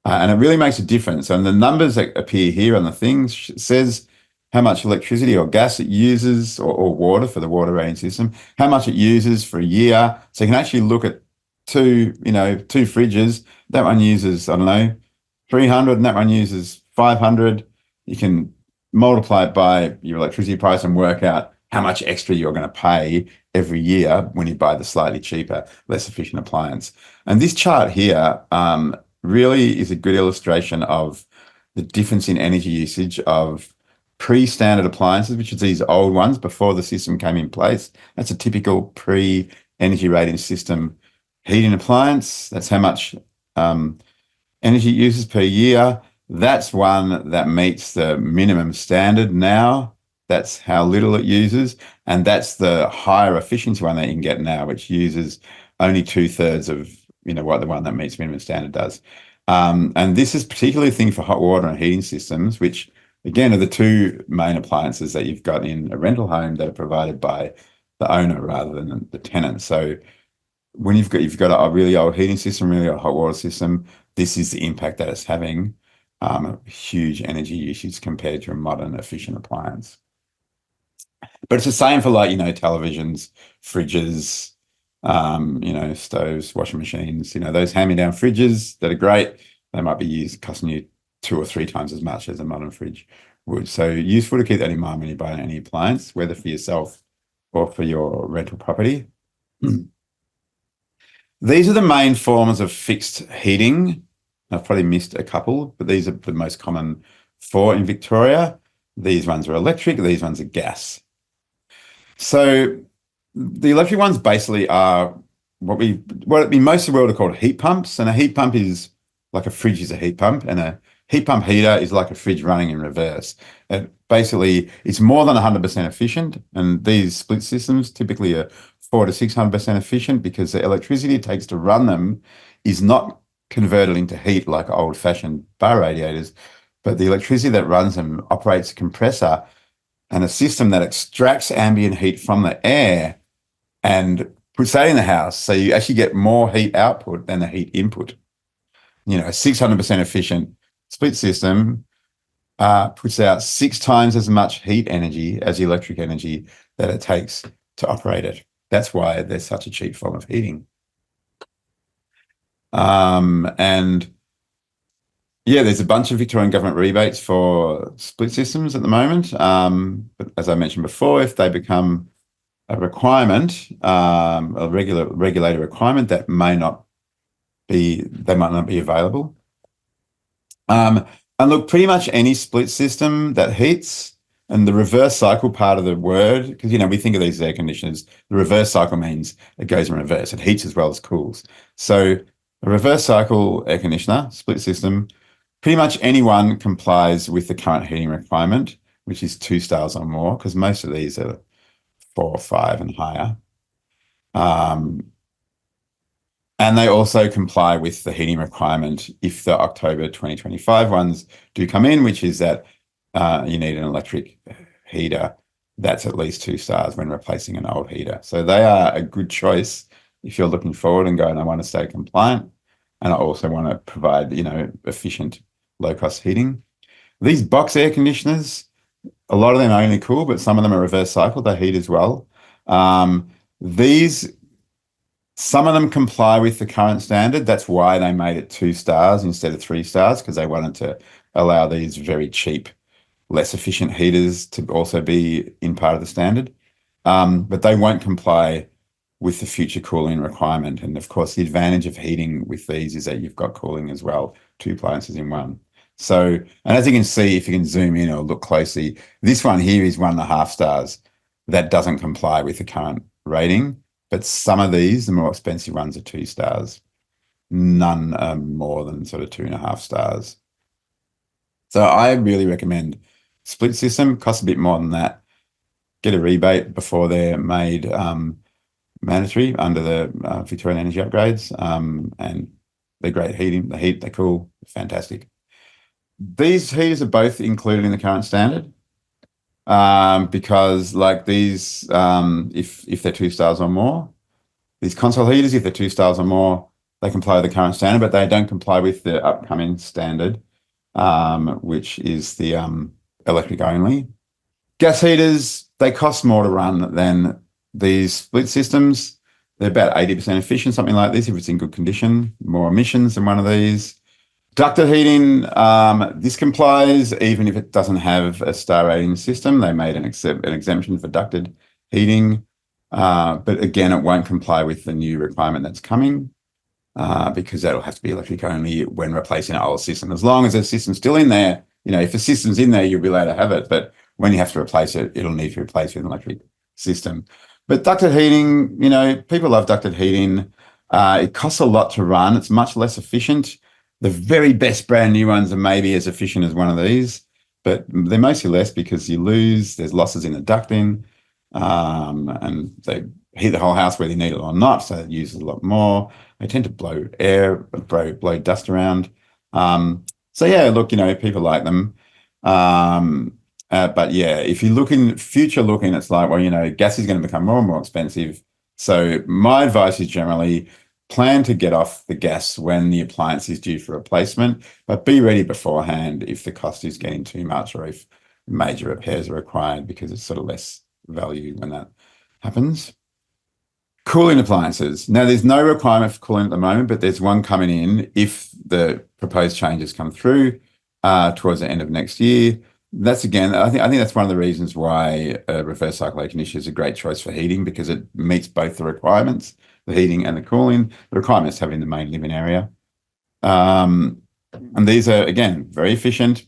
And it really makes a difference. And the numbers that appear here on the thing says how much electricity or gas it uses, or water for the water rating system, how much it uses for a year. So you can actually look at two fridges. That one uses, 300, and that one uses 500. You can multiply it by your electricity price and work out how much extra you're going to pay every year when you buy the slightly cheaper, less efficient appliance. And this chart here really is a good illustration of the difference in energy usage of pre-standard appliances, which is these old ones before the system came in place. That's a typical pre-energy rating system heating appliance. That's how much energy it uses per year. That's one that meets the minimum standard now. That's how little it uses. And that's the higher efficiency one that you can get now, which uses only 2/3 of what the one that meets minimum standard does. And this is particularly a thing for hot water and heating systems, which again are the two main appliances that you've got in a rental home that are provided by the owner rather than the tenant. So when you've got a really old heating system, really old hot water system, this is the impact that it's having. Huge energy usage compared to a modern efficient appliance. But it's the same for, like, televisions, fridges, stoves, washing machines. Those hand-me-down fridges that are great, they might be costing you 2 or 3 times as much as a modern fridge would. So useful to keep that in mind when you buy any appliance, whether for yourself or for your rental property. These are the main forms of fixed heating. I've probably missed a couple, but these are the most common four in Victoria. These ones are electric, these ones are gas. So the electric ones basically are what in most of the world are called heat pumps. And a heat pump is like a fridge is a heat pump, and a heat pump heater is like a fridge running in reverse. Basically, it's more than 100% efficient. And these split systems typically are 400 to 600% efficient because the electricity it takes to run them is not converted into heat like old-fashioned bar radiators, but the electricity that runs them operates a compressor and a system that extracts ambient heat from the air and puts that in the house. So you actually get more heat output than the heat input. You know, a 600% efficient split system puts out 6 times as much heat energy as the electric energy that it takes to operate it. That's why they're such a cheap form of heating. And yeah, there's a bunch of Victorian Government rebates for split systems at the moment. But as I mentioned before, if they become a requirement, a regulated requirement, they might not be available. And look, pretty much any split system that heats, and the reverse cycle part of the word, because, you know, we think of these air conditioners, the reverse cycle means it goes in reverse. It heats as well as cools. So a reverse cycle air conditioner, split system, pretty much anyone complies with the current heating requirement, which is 2 stars or more, because most of these are 4 or 5 and higher. And they also comply with the heating requirement if the October 2025 ones do come in, which is that you need an electric heater that's at least 2 stars when replacing an old heater. So they are a good choice if you're looking forward and going, I want to stay compliant, and I also want to provide, you know, efficient, low-cost heating. These box air conditioners, a lot of them are only cool, but some of them are reverse cycle. They heat as well. Some of them comply with the current standard. That's why they made it 2 stars instead of 3 stars, because they wanted to allow these very cheap, less efficient heaters to also be in part of the standard. But they won't comply with the future cooling requirement. And of course, the advantage of heating with these is that you've got cooling as well, 2 appliances in one. So, and as you can see, if you can zoom in or look closely, this one here is 1.5 stars. That doesn't comply with the current rating. But some of these, the more expensive ones, are 2 stars. None are more than sort of 2.5 stars. So I really recommend split system. Costs a bit more than that. Get a rebate before they're made mandatory under the Victorian energy upgrades. And they're great heating. They heat, they cool, fantastic. These heaters are both included in the current standard. Because like these, if they're 2 stars or more, these console heaters, if they're 2 stars or more, they comply with the current standard, but they don't comply with the upcoming standard, which is the electric only. Gas heaters, they cost more to run than these split systems. They're about 80% efficient, something like this, if it's in good condition, more emissions than one of these. Ducted heating, this complies even if it doesn't have a star rating system. They made an exemption for ducted heating, but again, it won't comply with the new requirement that's coming because that'll have to be electric only when replacing an old system. As long as the system's still in there, you know, if the system's in there, you'll be allowed to have it, but when you have to replace it, it'll need to be replaced with an electric system. But ducted heating, you know, people love ducted heating. It costs a lot to run. It's much less efficient. The very best brand new ones are maybe as efficient as one of these, but they're mostly less because there's losses in the ducting, and they heat the whole house whether you need it or not, so it uses a lot more. They tend to blow dust around. So yeah, look, you know, people like them. But yeah, if you look in future looking, it's like, well, you know, gas is going to become more and more expensive. So my advice is generally plan to get off the gas when the appliance is due for replacement, but be ready beforehand if the cost is getting too much or if major repairs are required, because it's sort of less value when that happens. Cooling appliances. Now, there's no requirement for cooling at the moment, but there's one coming in if the proposed changes come through towards the end of next year. That's again, I think that's one of the reasons why reverse cycle air conditioner is a great choice for heating, because it meets both the requirements, the heating and the cooling. The requirements have it in the main living area. And these are, again, very efficient.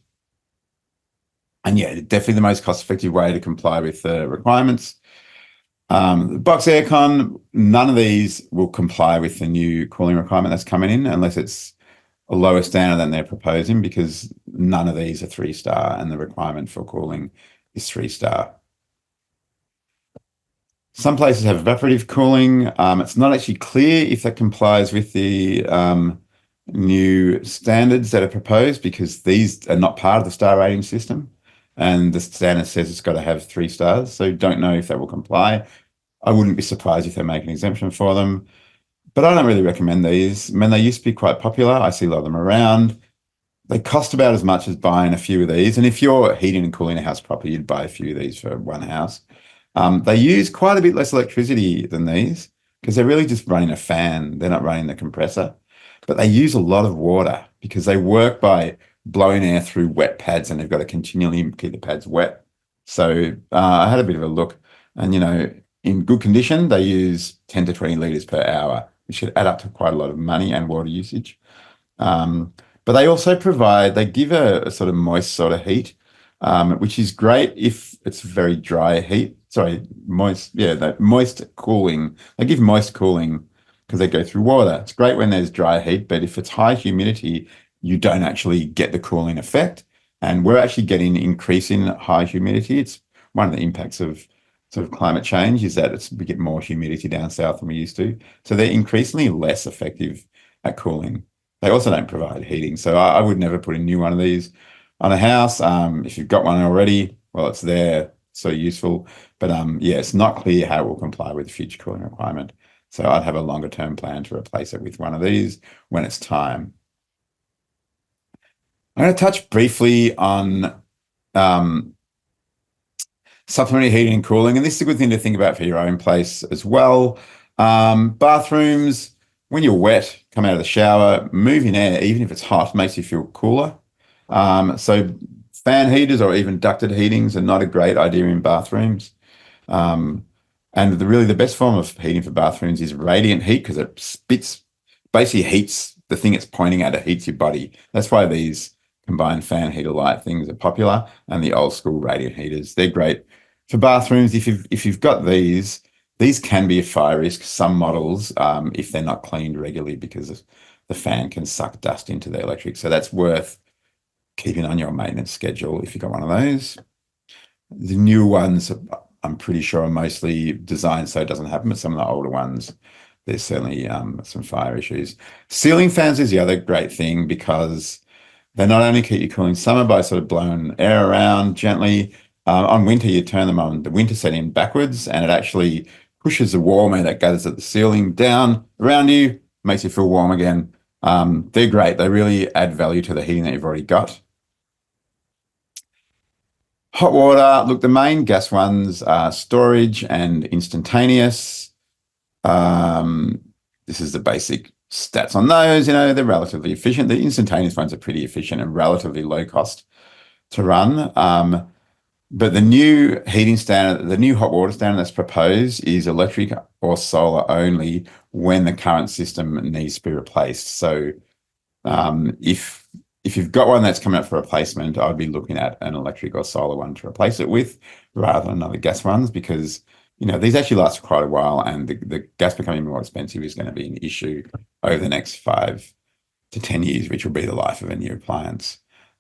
And yeah, definitely the most cost-effective way to comply with the requirements. Box aircon, none of these will comply with the new cooling requirement that's coming in unless it's a lower standard than they're proposing, because none of these are 3-star and the requirement for cooling is 3-star. Some places have evaporative cooling. It's not actually clear if that complies with the new standards that are proposed, because these are not part of the star rating system. And the standard says it's got to have 3 stars. So don't know if that will comply. I wouldn't be surprised if they make an exemption for them. But I don't really recommend these. I mean, they used to be quite popular. I see a lot of them around. They cost about as much as buying a few of these. And if you're heating and cooling a house properly, you'd buy a few of these for one house. They use quite a bit less electricity than these, because they're really just running a fan. They're not running the compressor. But they use a lot of water because they work by blowing air through wet pads, and they've got to continually keep the pads wet. So I had a bit of a look, and, in good condition, they use 10 to 20 litres per hour, which should add up to quite a lot of money and water usage. But they also they give a sort of moist sort of heat, which is great if it's very dry heat. Sorry, moist, yeah, moist cooling. They give moist cooling because they go through water. It's great when there's dry heat, but if it's high humidity, you don't actually get the cooling effect. And we're actually getting increasing high humidity. It's one of the impacts of sort of climate change, is that we get more humidity down south than we used to. So they're increasingly less effective at cooling. They also don't provide heating. So I would never put a new one of these on a house. If you've got one already, well, it's there, so useful. But yeah, it's not clear how it will comply with the future cooling requirement. So I'd have a longer term plan to replace it with one of these when it's time. I'm going to touch briefly on supplementary heating and cooling, and this is a good thing to think about for your own place as well. Bathrooms, when you're wet, come out of the shower, moving air, even if it's hot, makes you feel cooler. So fan heaters or even ducted heatings are not a great idea in bathrooms. And really the best form of heating for bathrooms is radiant heat, because it basically heats the thing it's pointing at, it heats your body. That's why these combined fan heater light things are popular, and the old school radiant heaters, they're great for bathrooms. If you've got these can be a fire risk, some models, if they're not cleaned regularly, because the fan can suck dust into the electric. So that's worth keeping on your maintenance schedule if you've got one of those. The newer ones, I'm pretty sure, are mostly designed so it doesn't happen, but some of the older ones, there's certainly some fire issues. Ceiling fans is the other great thing, because they not only keep you cooling summer by sort of blowing air around gently. On winter, you turn them on the winter setting backwards, and it actually pushes the warm air that gathers at the ceiling down around you, makes you feel warm again. They're great. They really add value to the heating that you've already got. Hot water, look, the main gas ones are storage and instantaneous. This is the basic stats on those. They're relatively efficient. The instantaneous ones are pretty efficient and relatively low cost to run. But the new heating standard, the new hot water standard that's proposed, is electric or solar only when the current system needs to be replaced. So if you've got one that's coming up for replacement, I'd be looking at an electric or solar one to replace it with, rather than other gas ones, because these actually last for quite a while, and the gas becoming more expensive is going to be an issue over the next 5 to 10 years, which will be the life of a new appliance.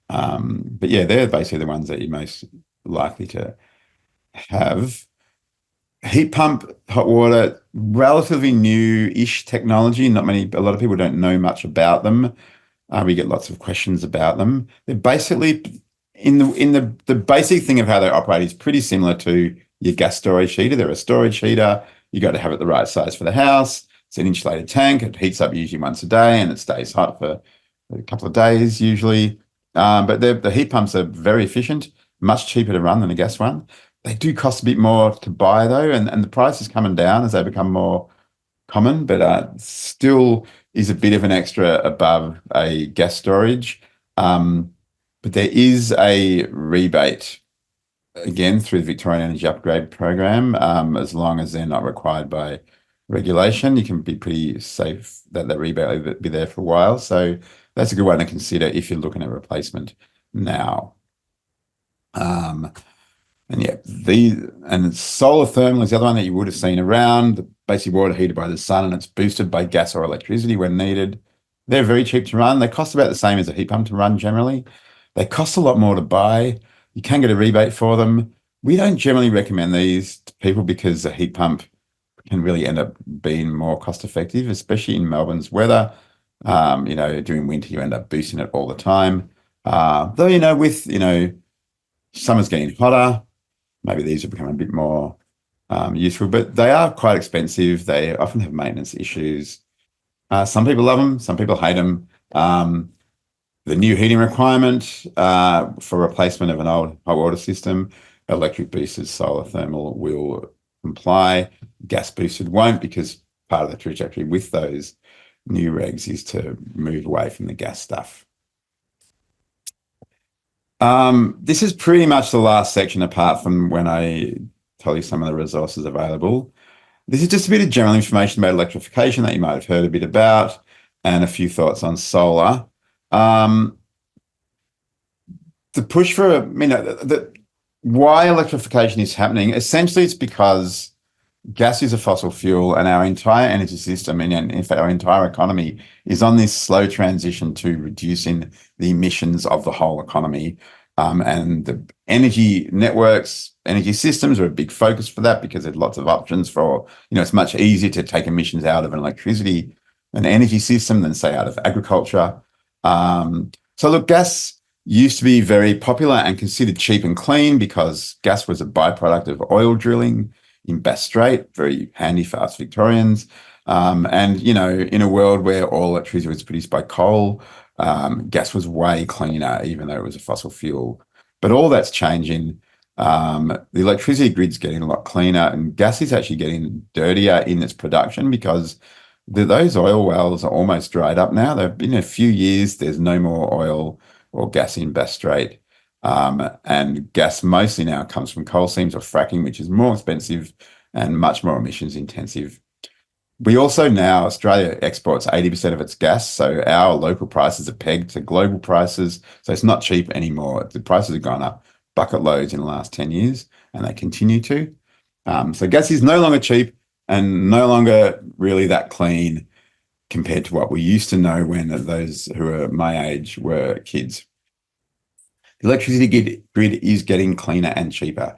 But yeah, they're basically the ones that you're most likely to have. Heat pump, hot water, relatively new-ish technology. A lot of people don't know much about them. We get lots of questions about them. They're basically the basic thing of how they operate is pretty similar to your gas storage heater. They're a storage heater. You got to have it the right size for the house. It's an insulated tank. It heats up usually once a day, and it stays hot for a couple of days usually. But the heat pumps are very efficient, much cheaper to run than a gas one. They do cost a bit more to buy though, and the price is coming down as they become more common, but still is a bit of an extra above a gas storage. but there is a rebate, again, through the Victorian Energy Upgrade Program, as long as they're not required by regulation. You can be pretty safe that the rebate will be there for a while. So that's a good one to consider if you're looking at replacement now. And yeah, solar thermal is the other one that you would have seen around. Basically, water heated by the sun, and it's boosted by gas or electricity when needed. They're very cheap to run. They cost about the same as a heat pump to run generally. They cost a lot more to buy. You can get a rebate for them. We don't generally recommend these to people because the heat pump can really end up being more cost effective, especially in Melbourne's weather. During winter, you end up boosting it all the time. Though, with, summer's getting hotter, maybe these will become a bit more useful, but they are quite expensive. They often have maintenance issues. Some people love them, some people hate them. The new heating requirement for replacement of an old hot water system, electric boosted solar thermal will comply. Gas boosted won't, because part of the trajectory with those new regs is to move away from the gas stuff. This is pretty much the last section, apart from when I tell you some of the resources available. This is just a bit of general information about electrification that you might have heard a bit about, and a few thoughts on solar. The push for, why electrification is happening, essentially it's because gas is a fossil fuel, and our entire energy system, and in fact our entire economy, is on this slow transition to reducing the emissions of the whole economy. And the energy networks, energy systems are a big focus for that, because there's lots of options for, it's much easier to take emissions out of an energy system than, say, out of agriculture. So look, gas used to be very popular and considered cheap and clean because gas was a byproduct of oil drilling in Bass Strait, very handy for us Victorians. And, in a world where all electricity was produced by coal, gas was way cleaner, even though it was a fossil fuel. But all that's changing. The electricity grid's getting a lot cleaner, and gas is actually getting dirtier in its production, because those oil wells are almost dried up now. They've been a few years, there's no more oil or gas in Bass Strait. And gas mostly now comes from coal seams or fracking, which is more expensive and much more emissions intensive. We also now, Australia exports 80% of its gas, so our local prices are pegged to global prices, so it's not cheap anymore. The prices have gone up bucket loads in the last 10 years, and they continue to. So gas is no longer cheap and no longer really that clean compared to what we used to know when those who are my age were kids. The electricity grid is getting cleaner and cheaper.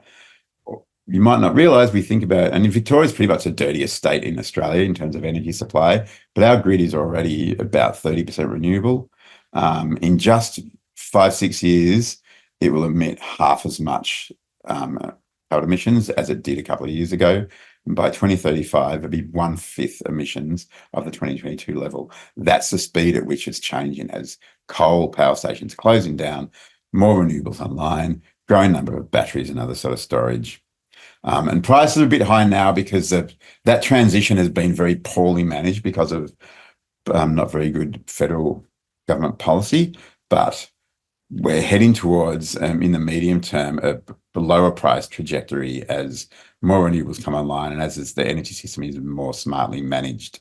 You might not realise, we think about, and Victoria's pretty much the dirtiest state in Australia in terms of energy supply, but our grid is already about 30% renewable. In just 5-6 years, it will emit half as much carbon emissions as it did a couple of years ago. And by 2035, it'll be 1/5 emissions of the 2022 level. That's the speed at which it's changing as coal power stations are closing down, more renewables online, growing number of batteries and other sort of storage. And prices are a bit high now because that transition has been very poorly managed because of not very good federal government policy. But we're heading towards, in the medium term, a lower price trajectory as more renewables come online and as the energy system is more smartly managed.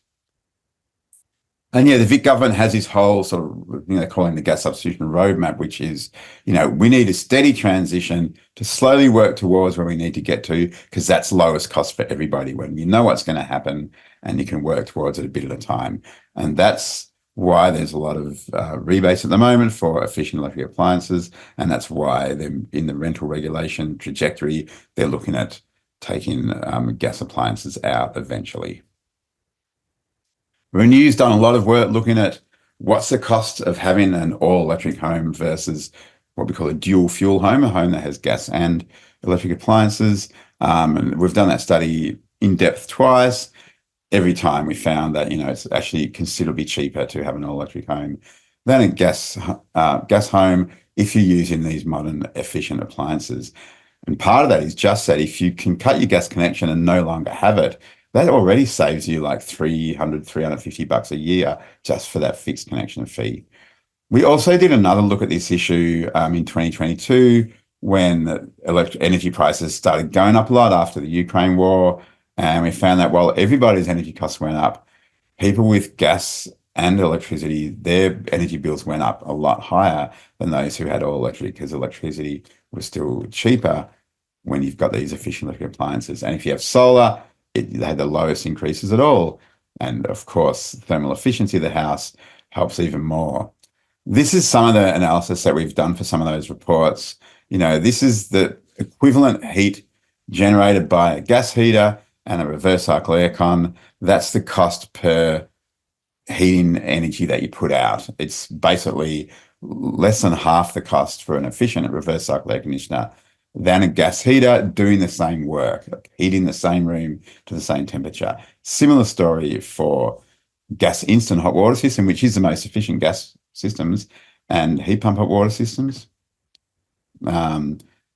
And yeah, the Vic government has this whole sort of, they're calling the gas substitution roadmap, which is, we need a steady transition to slowly work towards where we need to get to, because that's lowest cost for everybody, when you know what's going to happen and you can work towards it a bit at a time. And that's why there's a lot of rebates at the moment for efficient electric appliances. And that's why they're in the rental regulation trajectory, they're looking at taking gas appliances out eventually. Renew's done a lot of work looking at what's the cost of having an all-electric home versus what we call a dual fuel home, a home that has gas and electric appliances. And we've done that study in depth twice. Every time we found that, it's actually considerably cheaper to have an all-electric home than a gas home if you're using these modern efficient appliances. And part of that is just that if you can cut your gas connection and no longer have it, that already saves you like $350 a year just for that fixed connection fee. We also did another look at this issue in 2022 when energy prices started going up a lot after the Ukraine war. And we found that while everybody's energy costs went up, people with gas and electricity, their energy bills went up a lot higher than those who had all electric, because electricity was still cheaper when you've got these efficient electric appliances. And if you have solar, they had the lowest increases at all. And of course, thermal efficiency of the house helps even more. This is some of the analysis that we've done for some of those reports. This is the equivalent heat generated by a gas heater and a reverse cycle aircon. That's the cost per heating energy that you put out. It's basically less than half the cost for an efficient reverse cycle air conditioner than a gas heater doing the same work, like heating the same room to the same temperature. Similar story for gas instant hot water system, which is the most efficient gas systems, and heat pump hot water systems.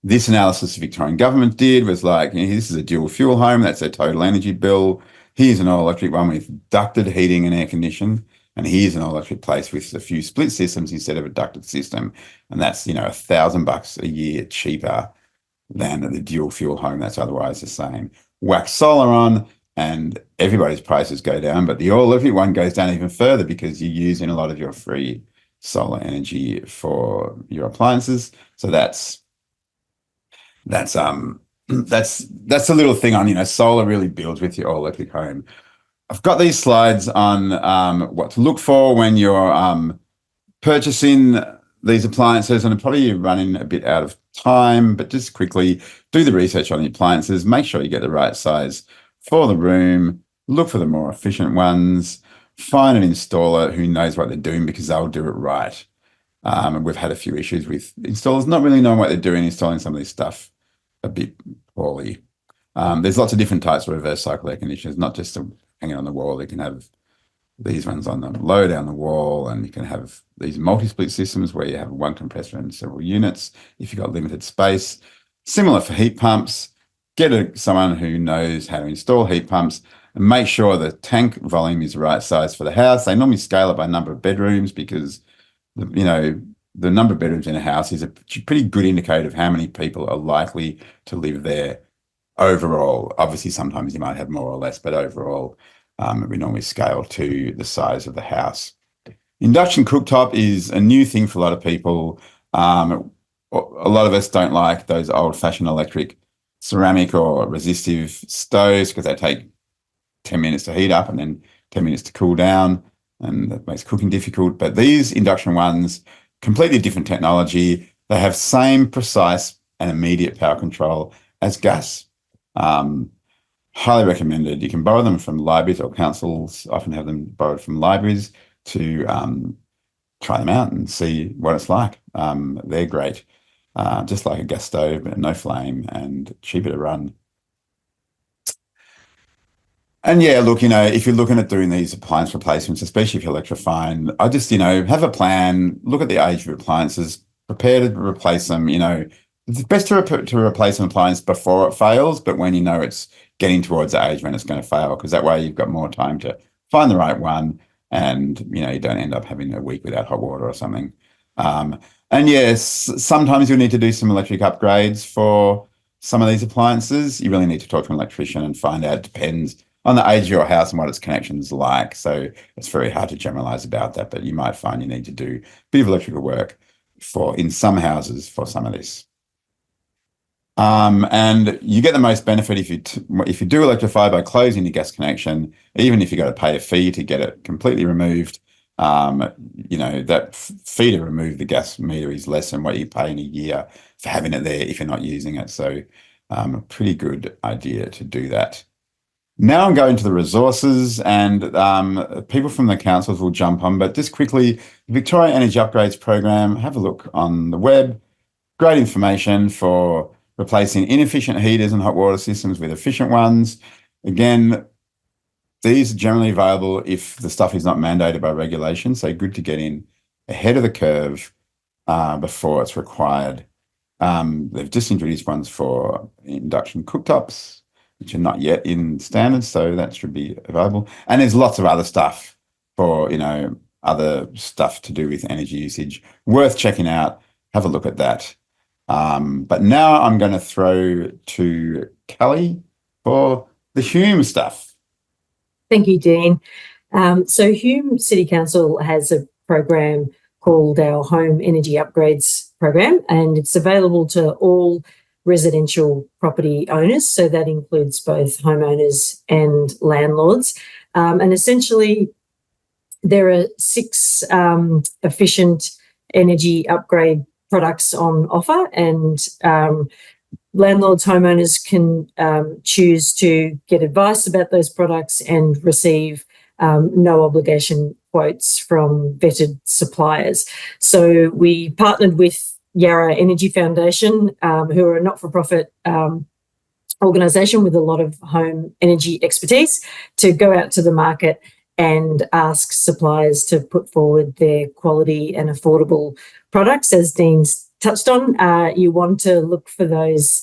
This analysis the Victorian Government did was like, this is a dual fuel home, that's their total energy bill. Here's an all-electric one with ducted heating and air conditioning, and here's an all-electric place with a few split systems instead of a ducted system. And that's, $1,000 a year cheaper than the dual fuel home that's otherwise the same. Whack solar on and everybody's prices go down, but the all-electric one goes down even further because you're using a lot of your free solar energy for your appliances. So that's a little thing on, solar really builds with your all-electric home. I've got these slides on what to look for when you're purchasing these appliances, and I'm probably running a bit out of time, but just quickly do the research on the appliances, make sure you get the right size for the room, look for the more efficient ones, find an installer who knows what they're doing because they'll do it right. And we've had a few issues with installers not really knowing what they're doing, installing some of this stuff a bit poorly. There's lots of different types of reverse cycle air conditioners, not just hanging on the wall. You can have these ones on the low down the wall, and you can have these multi-split systems where you have one compressor and several units if you've got limited space. Similar for heat pumps. Get someone who knows how to install heat pumps and make sure the tank volume is the right size for the house. They normally scale it by number of bedrooms because, the number of bedrooms in a house is a pretty good indicator of how many people are likely to live there overall. Obviously, sometimes you might have more or less, but overall, we normally scale to the size of the house. Induction cooktop is a new thing for a lot of people. A lot of us don't like those old-fashioned electric ceramic or resistive stoves because they take 10 minutes to heat up and then 10 minutes to cool down, and that makes cooking difficult. But these induction ones, completely different technology. They have same precise and immediate power control as gas. Highly recommended. You can borrow them from libraries, or councils often have them borrowed from libraries to try them out and see what it's like. They're great. Just like a gas stove, but no flame and cheaper to run. And yeah, look, if you're looking at doing these appliance replacements, especially if you're electrifying, I just, have a plan, look at the age of appliances, prepare to replace them. It's best to replace an appliance before it fails, but when it's getting towards the age when it's going to fail, because that way you've got more time to find the right one, and you don't end up having a week without hot water or something. And yes, sometimes you'll need to do some electric upgrades for some of these appliances. You really need to talk to an electrician and find out. It depends on the age of your house and what its connection's like. So it's very hard to generalize about that, but you might find you need to do a bit of electrical work in some houses for some of this. And you get the most benefit if you do electrify by closing your gas connection, even if you got to pay a fee to get it completely removed. That fee to remove the gas meter is less than what you pay in a year for having it there if you're not using it. So a pretty good idea to do that. Now I'm going to the resources, and people from the councils will jump on, but just quickly, the Victoria Energy Upgrades Program, have a look on the web. Great information for replacing inefficient heaters and hot water systems with efficient ones. Again, these are generally available if the stuff is not mandated by regulation, so good to get in ahead of the curve before it's required. They've just introduced ones for induction cooktops, which are not yet in standards, so that should be available. And there's lots of other stuff for, other stuff to do with energy usage. Worth checking out. Have a look at that. But now I'm going to throw to Kelly for the Hume stuff. Thank you, Dean. So Hume City Council has a program called our Home Energy Upgrades program, and it's available to all residential property owners. So that includes both homeowners and landlords. And essentially, there are 6 efficient energy upgrade products on offer, and landlords, homeowners can choose to get advice about those products and receive no obligation quotes from vetted suppliers. So we partnered with Yarra Energy Foundation, who are a not-for-profit organisation with a lot of home energy expertise, to go out to the market and ask suppliers to put forward their quality and affordable products. As Dean's touched on, you want to look for those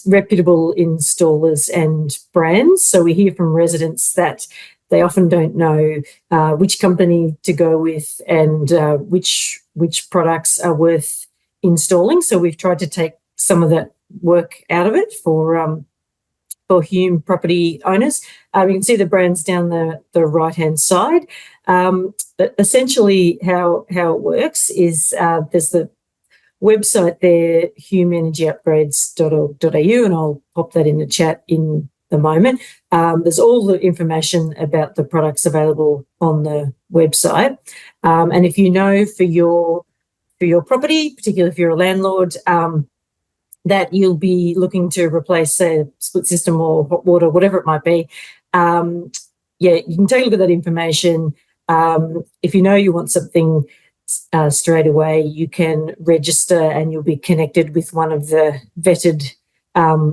reputable installers and brands. So we hear from residents that they often don't know which company to go with and which products are worth installing. So we've tried to take some of that work out of it for Hume property owners. You can see the brands down the right-hand side. But essentially how it works is there's the website there, humeenergyupgrades.org.au, and I'll pop that in the chat in the moment. There's all the information about the products available on the website. And if you know for your property, particularly if you're a landlord, that you'll be looking to replace a split system or hot water, whatever it might be, you can take a look at that information. If you know you want something straight away, you can register and you'll be connected with one of the vetted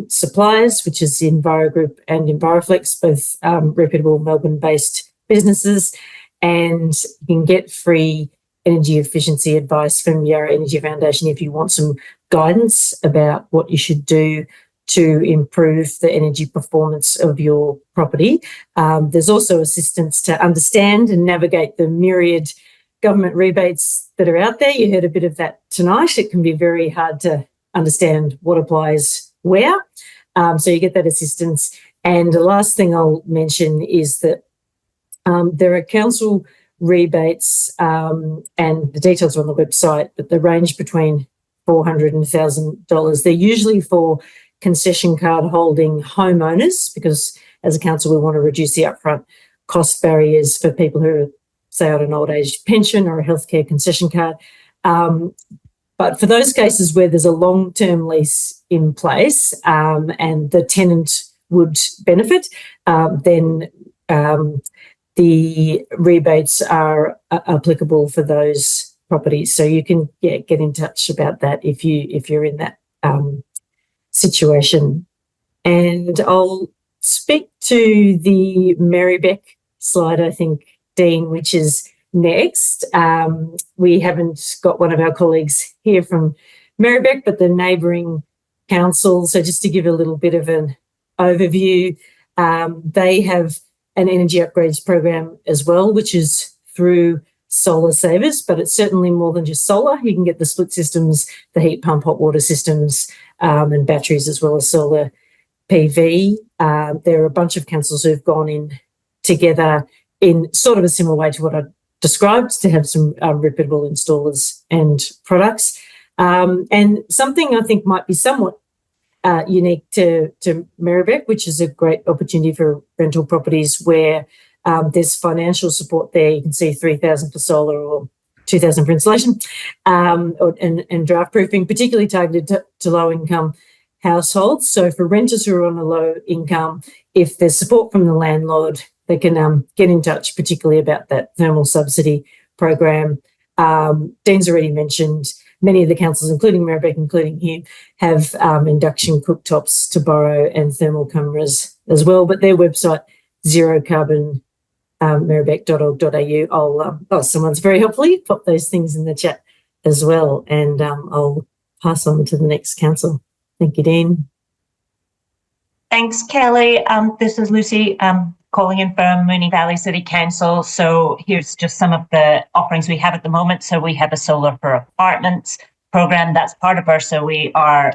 suppliers, which is Envirogroup and Enviroflex, both reputable Melbourne-based businesses, and you can get free energy efficiency advice from Yarra Energy Foundation if you want some guidance about what you should do to improve the energy performance of your property. There's also assistance to understand and navigate the myriad government rebates that are out there. You heard a bit of that tonight. It can be very hard to understand what applies where. So you get that assistance. And the last thing I'll mention is that there are council rebates, and the details are on the website, but they range between $400 and $1,000. They're usually for concession card holding homeowners, because as a council we want to reduce the upfront cost barriers for people who are, say, on an old age pension or a healthcare concession card. But for those cases where there's a long-term lease in place and the tenant would benefit, then the rebates are applicable for those properties. So you can get in touch about that if you're in that situation. And I'll speak to the Merri-bek slide, I think, Dean, which is next. We haven't got one of our colleagues here from Merri-bek, but the neighbouring council. So just to give a little bit of an overview, they have an energy upgrades program as well, which is through Solar Savers, but it's certainly more than just solar. You can get the split systems, the heat pump, hot water systems, and batteries, as well as solar PV. There are a bunch of councils who've gone in together in sort of a similar way to what I described, to have some reputable installers and products. And something I think might be somewhat unique to Merri-bek, which is a great opportunity for rental properties where there's financial support there. You can see $3,000 for solar or $2,000 for insulation, and draft proofing, particularly targeted to low-income households. So for renters who are on a low income, if there's support from the landlord, they can get in touch, particularly about that thermal subsidy program. Dean's already mentioned many of the councils, including Merri-bek, including Hume, have induction cooktops to borrow and thermal cameras as well. But their website, zerocarbon, merri-bek.org.au. Someone's very helpfully pop those things in the chat as well, and I'll pass on to the next council. Thank you, Dean. Thanks, Kelly. This is Lucy. calling in from Moonee Valley City Council. So here's just some of the offerings we have at the moment. So we have a solar for apartments program that's part of our, so we are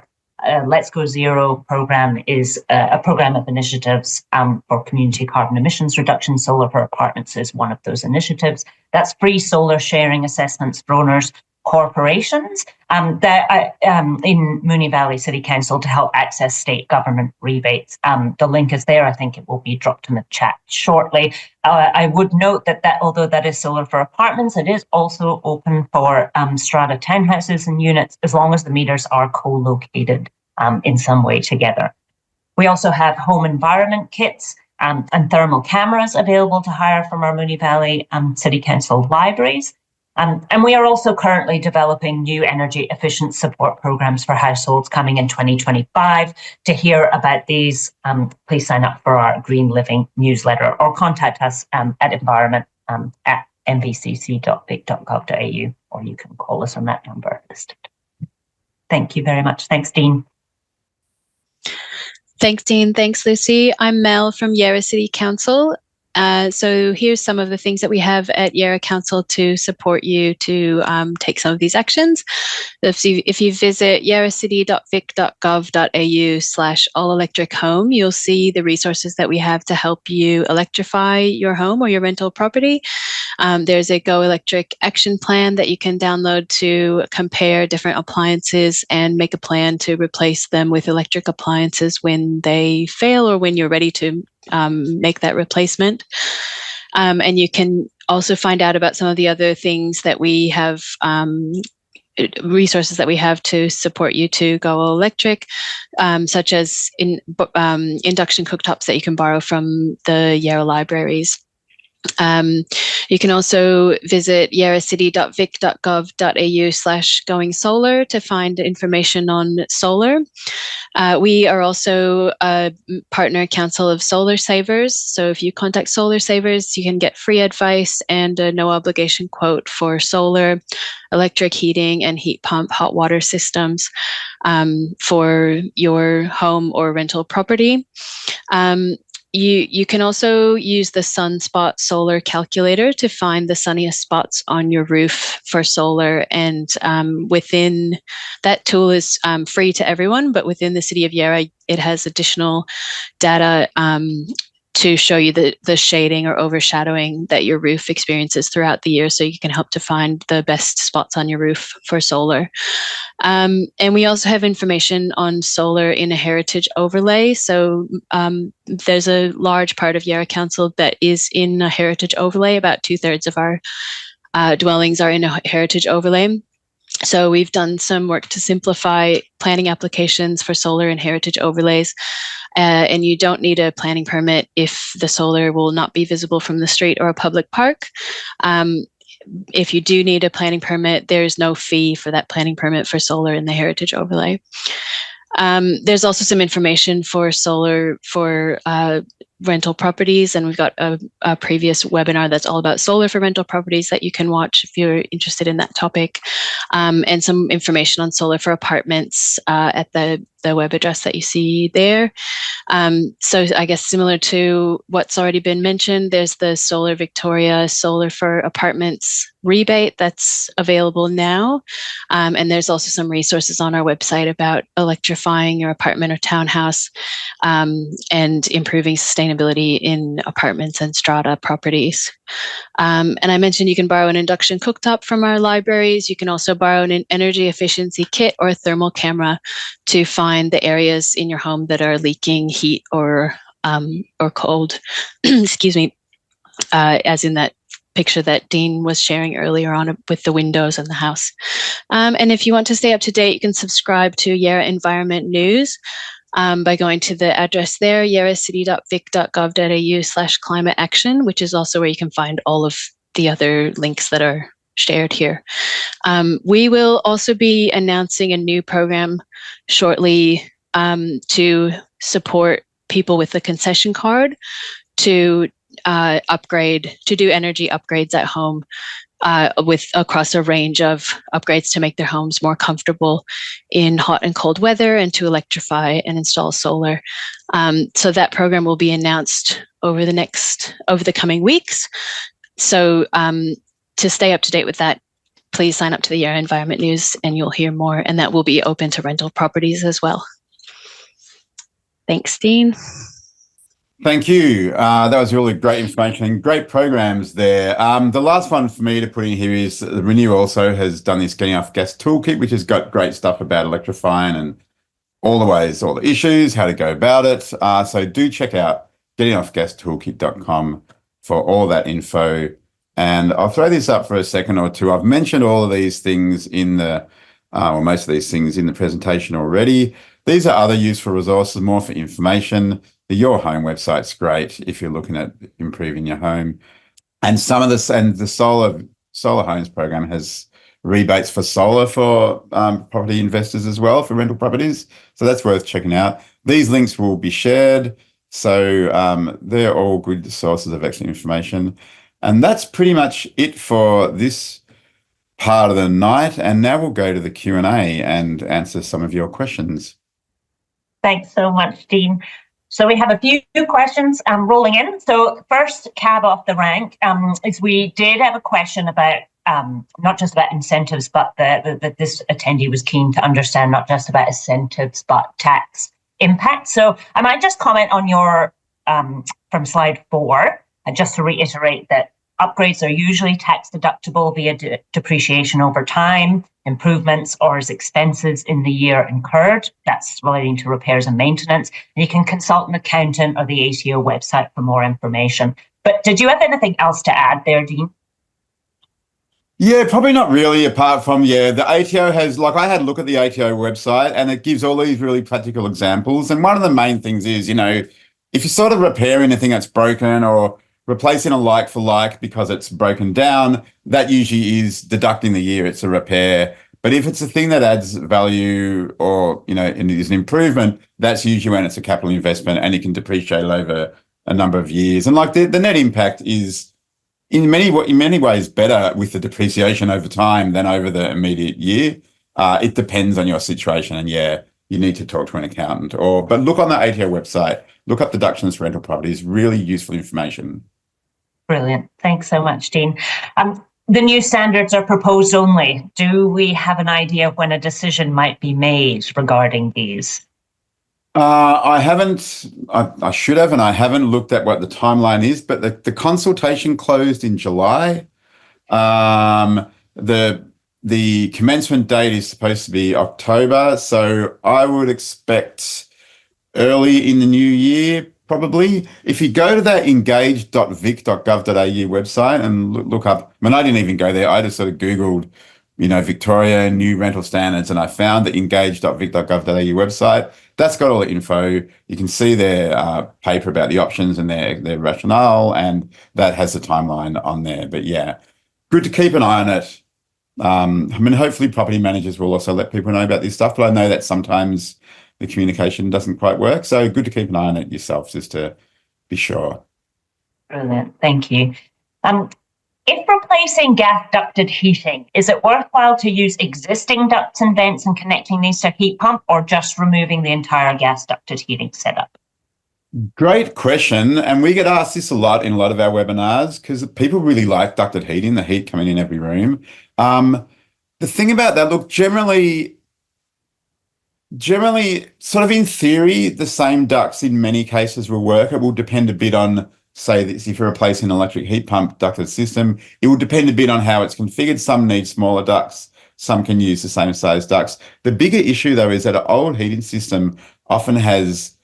Let's Go Zero program is a program of initiatives for community carbon emissions reduction. Solar for apartments is one of those initiatives. That's free solar sharing assessments for owners, corporations that in Moonee Valley City Council to help access state government rebates. The link is there. I think it will be dropped in the chat shortly. I would note that although that is solar for apartments, it is also open for strata townhouses and units as long as the meters are co-located in some way together. We also have home environment kits and thermal cameras available to hire from our Moonee Valley City Council libraries. And we are also currently developing new energy efficient support programs for households coming in 2025. To hear about these, please sign up for our Green Living newsletter or contact us at environment@nvcc.vic.gov.au, or you can call us on that number listed. Thank you very much. Thanks, Dean. Thanks, Dean. Thanks, Lucy. I'm Mel from Yarra City Council. So here's some of the things that we have at Yarra Council to support you to take some of these actions. If you visit yarracity.vic.gov.au/all-electric-home, you'll see the resources that we have to help you electrify your home or your rental property. There's a Go Electric action plan that you can download to compare different appliances and make a plan to replace them with electric appliances when they fail or when you're ready to make that replacement. And you can also find out about some of the other things that we have, resources that we have to support you to go electric, such as induction cooktops that you can borrow from the Yarra libraries. You can also visit yarracity.vic.gov.au/going solar to find information on solar. We are also a partner council of solar savers. So if you contact solar savers, you can get free advice and a no obligation quote for solar, electric heating and heat pump hot water systems for your home or rental property. You can also use the Sunspot Solar Calculator to find the sunniest spots on your roof for solar. And within that tool is free to everyone, but within the City of Yarra, it has additional data to show you the shading or overshadowing that your roof experiences throughout the year, so you can help to find the best spots on your roof for solar. And we also have information on solar in a heritage overlay. So there's a large part of Yarra Council that is in a heritage overlay. About 2/3 of our dwellings are in a heritage overlay. So we've done some work to simplify planning applications for solar and heritage overlays. And you don't need a planning permit if the solar will not be visible from the street or a public park. If you do need a planning permit, there's no fee for that planning permit for solar in the heritage overlay. There's also some information for solar for rental properties, and we've got a previous webinar that's all about solar for rental properties that you can watch if you're interested in that topic, and some information on solar for apartments at the web address that you see there. So I guess similar to what's already been mentioned, there's the Solar Victoria Solar for Apartments rebate that's available now. And there's also some resources on our website about electrifying your apartment or townhouse and improving sustainability in apartments and strata properties. And I mentioned you can borrow an induction cooktop from our libraries. You can also borrow an energy efficiency kit or a thermal camera to find the areas in your home that are leaking heat or cold. Excuse me, as in that picture that Dean was sharing earlier on with the windows in the house. And if you want to stay up to date, you can subscribe to Yarra Environment News by going to the address there, yarracity.vic.gov.au/climate action, which is also where you can find all of the other links that are shared here. We will also be announcing a new program shortly to support people with the concession card to do energy upgrades at home with across a range of upgrades to make their homes more comfortable in hot and cold weather, and to electrify and install solar. So that program will be announced over the coming weeks. So to stay up to date with that, please sign up to the Yarra Environment News and you'll hear more, and that will be open to rental properties as well. Thanks, Dean. Thank you. That was really great information and great programs there. The last one for me to put in here is Renew also has done this Getting Off Gas Toolkit, which has got great stuff about electrifying and all the issues, how to go about it. So do check out gettingoffgastoolkit.com for all that info. And I'll throw this up for a second or two. I've mentioned all of these things in most of these things in the presentation already. These are other useful resources, more for information. The Your Home website's great if you're looking at improving your home. And the solar homes program has rebates for solar for property investors as well, for rental properties. So that's worth checking out. These links will be shared. So they're all good sources of excellent information. And that's pretty much it for this part of the night. And now we'll go to the Q&A and answer some of your questions. Thanks so much, Dean. So we have a few questions rolling in. So first cab off the rank is we did have a question about not just about incentives, but that this attendee was keen to understand not just about incentives, but tax impact. So I might just comment on your from slide 4, and just to reiterate that upgrades are usually tax deductible via depreciation over time, improvements or as expenses in the year incurred. That's relating to repairs and maintenance. And you can consult an accountant or the ATO website for more information. But did you have anything else to add there, Dean? Yeah, probably not really, apart from, the ATO has, I had a look at the ATO website and it gives all these really practical examples. And one of the main things is, if you sort of repair anything that's broken or replacing a like for like because it's broken down, that usually is deducting the year it's a repair. But if it's a thing that adds value or, and is an improvement, that's usually when it's a capital investment and it can depreciate over a number of years. And the net impact is in many ways better with the depreciation over time than over the immediate year. It depends on your situation, and you need to talk to an accountant but look on the ATO website, look up deductions for rental properties, really useful information. Brilliant. Thanks so much, Dean. The new standards are proposed only. Do we have an idea of when a decision might be made regarding these? I haven't. I should have, and I haven't looked at what the timeline is, but the consultation closed in July. The commencement date is supposed to be October, so I would expect early in the new year, probably. If you go to that engage.vic.gov.au website and look up, I didn't even go there. I just sort of Googled, Victoria new rental standards, and I found the engage.vic.gov.au website. That's got all the info. You can see their paper about the options and their rationale, and that has the timeline on there. But good to keep an eye on it. Hopefully property managers will also let people know about this stuff, but I know that sometimes the communication doesn't quite work. So good to keep an eye on it yourself, just to be sure. Brilliant. Thank you. If replacing gas ducted heating, is it worthwhile to use existing ducts and vents and connecting these to a heat pump, or just removing the entire gas ducted heating setup? Great question. And we get asked this a lot in a lot of our webinars because people really like ducted heating, the heat coming in every room. The thing about that, look, generally, sort of in theory, the same ducts in many cases will work. It will depend a bit on, say, if you're replacing an electric heat pump ducted system, it will depend a bit on how it's configured. Some need smaller ducts, some can use the same size ducts. The bigger issue, though, is that an old heating system often has,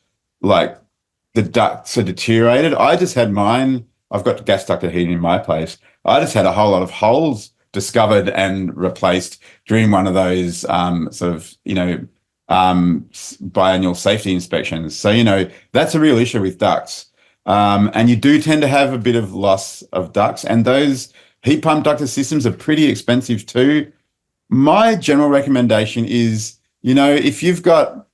the ducts are deteriorated. I just had mine, I've got gas ducted heating in my place. I just had a whole lot of holes discovered and replaced during one of those biannual safety inspections. So, that's a real issue with ducts. And you do tend to have a bit of loss of ducts, and those heat pump ducted systems are pretty expensive too. My general recommendation is, if you've got,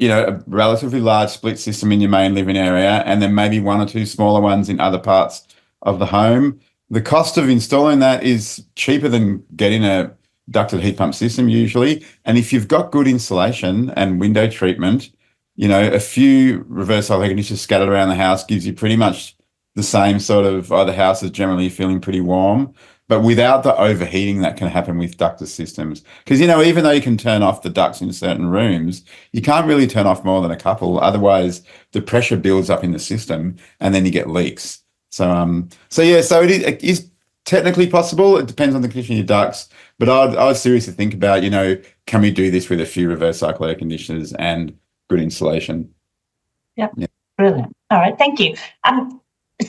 a relatively large split system in your main living area and then maybe one or two smaller ones in other parts of the home, The cost of installing that is cheaper than getting a ducted heat pump system usually. And if you've got good insulation and window treatment, a few reverse air conditioners scattered around the house gives you pretty much the same sort of, the house is generally feeling pretty warm, but without the overheating that can happen with ducted systems. Because, even though you can turn off the ducts in certain rooms, you can't really turn off more than a couple. Otherwise, the pressure builds up in the system and then you get leaks. So it is technically possible. It depends on the condition of your ducts, but I would seriously think about, can we do this with a few reverse cycle air conditioners and good insulation? Yep. Yeah. Brilliant. All right. Thank you.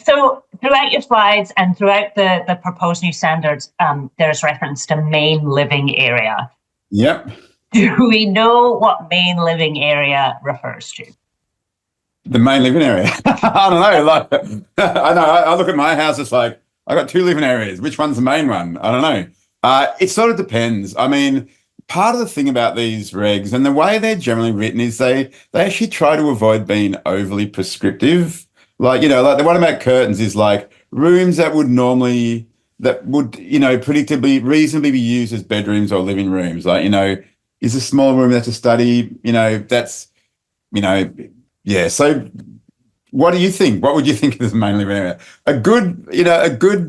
So throughout your slides and throughout the proposed new standards, there's reference to main living area. Yep. Do we know what main living area refers to? The main living area. I don't know. I know. I look at my house. It's like I got two living areas. Which one's the main one? I don't know. It sort of depends. I mean, part of the thing about these regs and the way they're generally written is they actually try to avoid being overly prescriptive. Like the one about curtains is like rooms that would predictably, reasonably be used as bedrooms or living rooms. Like, is a small room that's a study, yeah. So what do you think? What would you think is the main living area? A good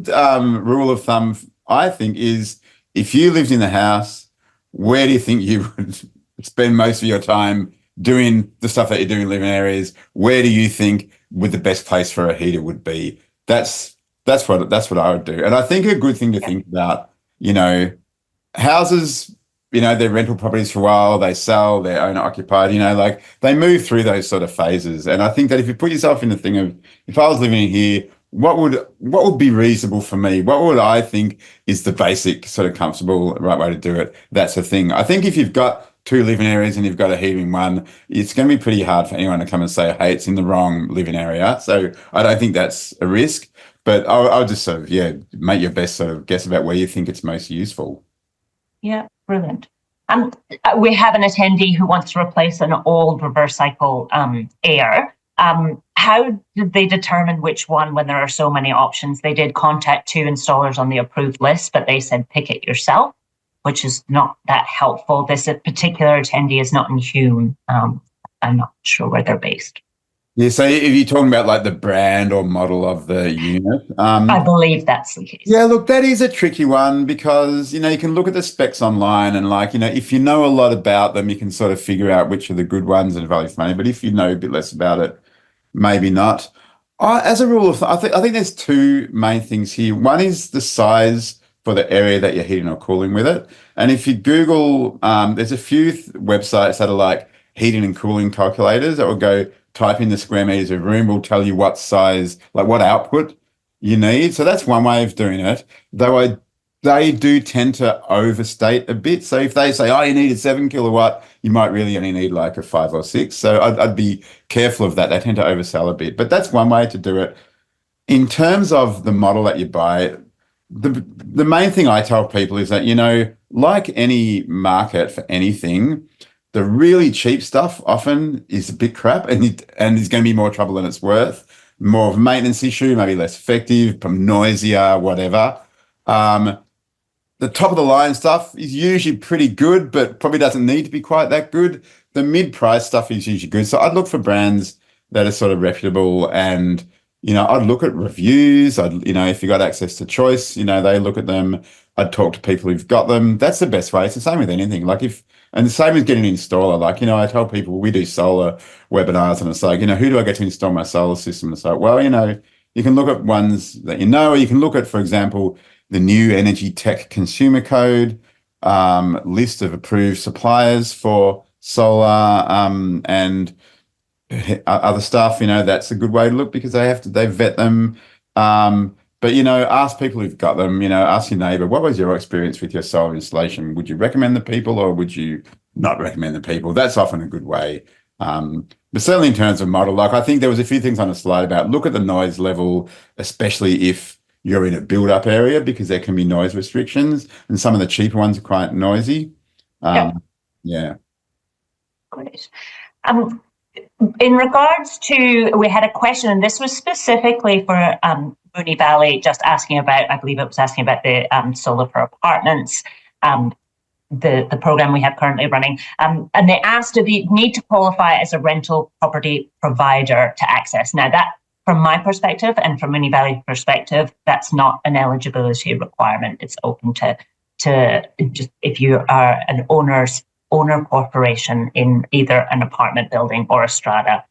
rule of thumb, I think, is if you lived in the house, where do you think you would spend most of your time doing the stuff that you do in living areas? Where do you think would the best place for a heater would be? That's what I would do. And I think a good thing to think about, houses, they're rental properties for a while, they sell, they're owner occupied, like they move through those sort of phases. And I think that if you put yourself in the thing of, if I was living in here, what would be reasonable for me? What would I think is the basic sort of comfortable right way to do it? That's the thing. I think if you've got two living areas and you've got a heating one, it's going to be pretty hard for anyone to come and say, hey, it's in the wrong living area. So I don't think that's a risk, but I'll just sort of, make your best sort of guess about where you think it's most useful. Yeah, brilliant. We have an attendee who wants to replace an old reverse cycle air. How did they determine which one when there are so many options? They did contact two installers on the approved list, but they said pick it yourself, which is not that helpful. This particular attendee is not in Hume. I'm not sure where they're based. Yeah, so if you're talking about like the brand or model of the unit. I believe that's the case. Yeah, look, that is a tricky one because, you can look at the specs online and if you know a lot about them, you can sort of figure out which are the good ones and value for money. But if you know a bit less about it, maybe not. As a rule of thumb, I think there's two main things here. One is the size for the area that you're heating or cooling with it. And if you Google, there's a few websites that are like heating and cooling calculators that will go type in the square meters of room, will tell you what size, like what output you need. So that's one way of doing it, though they do tend to overstate a bit. So if they say, oh, you need a 7 kilowatt, you might really only need like a 5 or 6. So I'd be careful of that. They tend to oversell a bit, but that's one way to do it. In terms of the model that you buy, the main thing I tell people is that, like any market for anything, the really cheap stuff often is a bit crap and is going to be more trouble than it's worth. More of a maintenance issue, maybe less effective, noisier, whatever. The top of the line stuff is usually pretty good, but probably doesn't need to be quite that good. The mid-price stuff is usually good. So I'd look for brands that are sort of reputable and, I'd look at reviews. If you got access to Choice, they look at them. I'd talk to people who've got them. That's the best way. It's the same with anything. And the same as getting an installer. I tell people we do solar webinars and it's like, who do I get to install my solar system? It's like, well, you can look at ones that or you can look at, for example, the new Energy Tech Consumer Code, list of approved suppliers for solar and other stuff. That's a good way to look because they vet them. But, ask people who've got them, ask your neighbour, what was your experience with your solar installation? Would you recommend the people or would you not recommend the people? That's often a good way. But certainly in terms of model, I think there was a few things on the slide about look at the noise level, especially if you're in a build-up area because there can be noise restrictions and some of the cheaper ones are quite noisy. Yeah. Great. In regards to, we had a question, and this was specifically for Moonee Valley just asking about, I believe it was asking about the solar for apartments, the program we have currently running. And they asked, do they need to qualify as a rental property provider to access? Now that, from my perspective and from Moonee Valley's perspective, that's not an eligibility requirement. It's open to just if you are an owner corporation in either an apartment building or a strata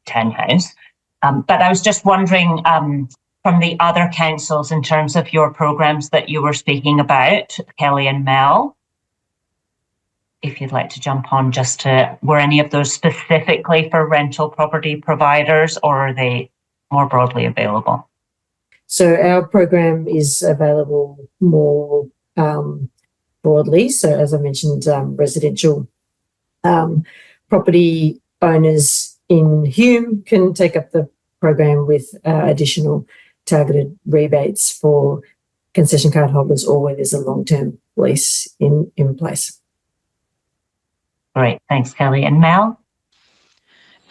townhouse. But I was just wondering from the other councils in terms of your programs that you were speaking about, Kelly and Mel, if you'd like to jump on just to, were any of those specifically for rental property providers or are they more broadly available? So our program is available more broadly. So as I mentioned, residential property owners in Hume can take up the program with additional targeted rebates for concession card holders or where there's a long-term lease in place. Great, thanks, Kelly. And Mel?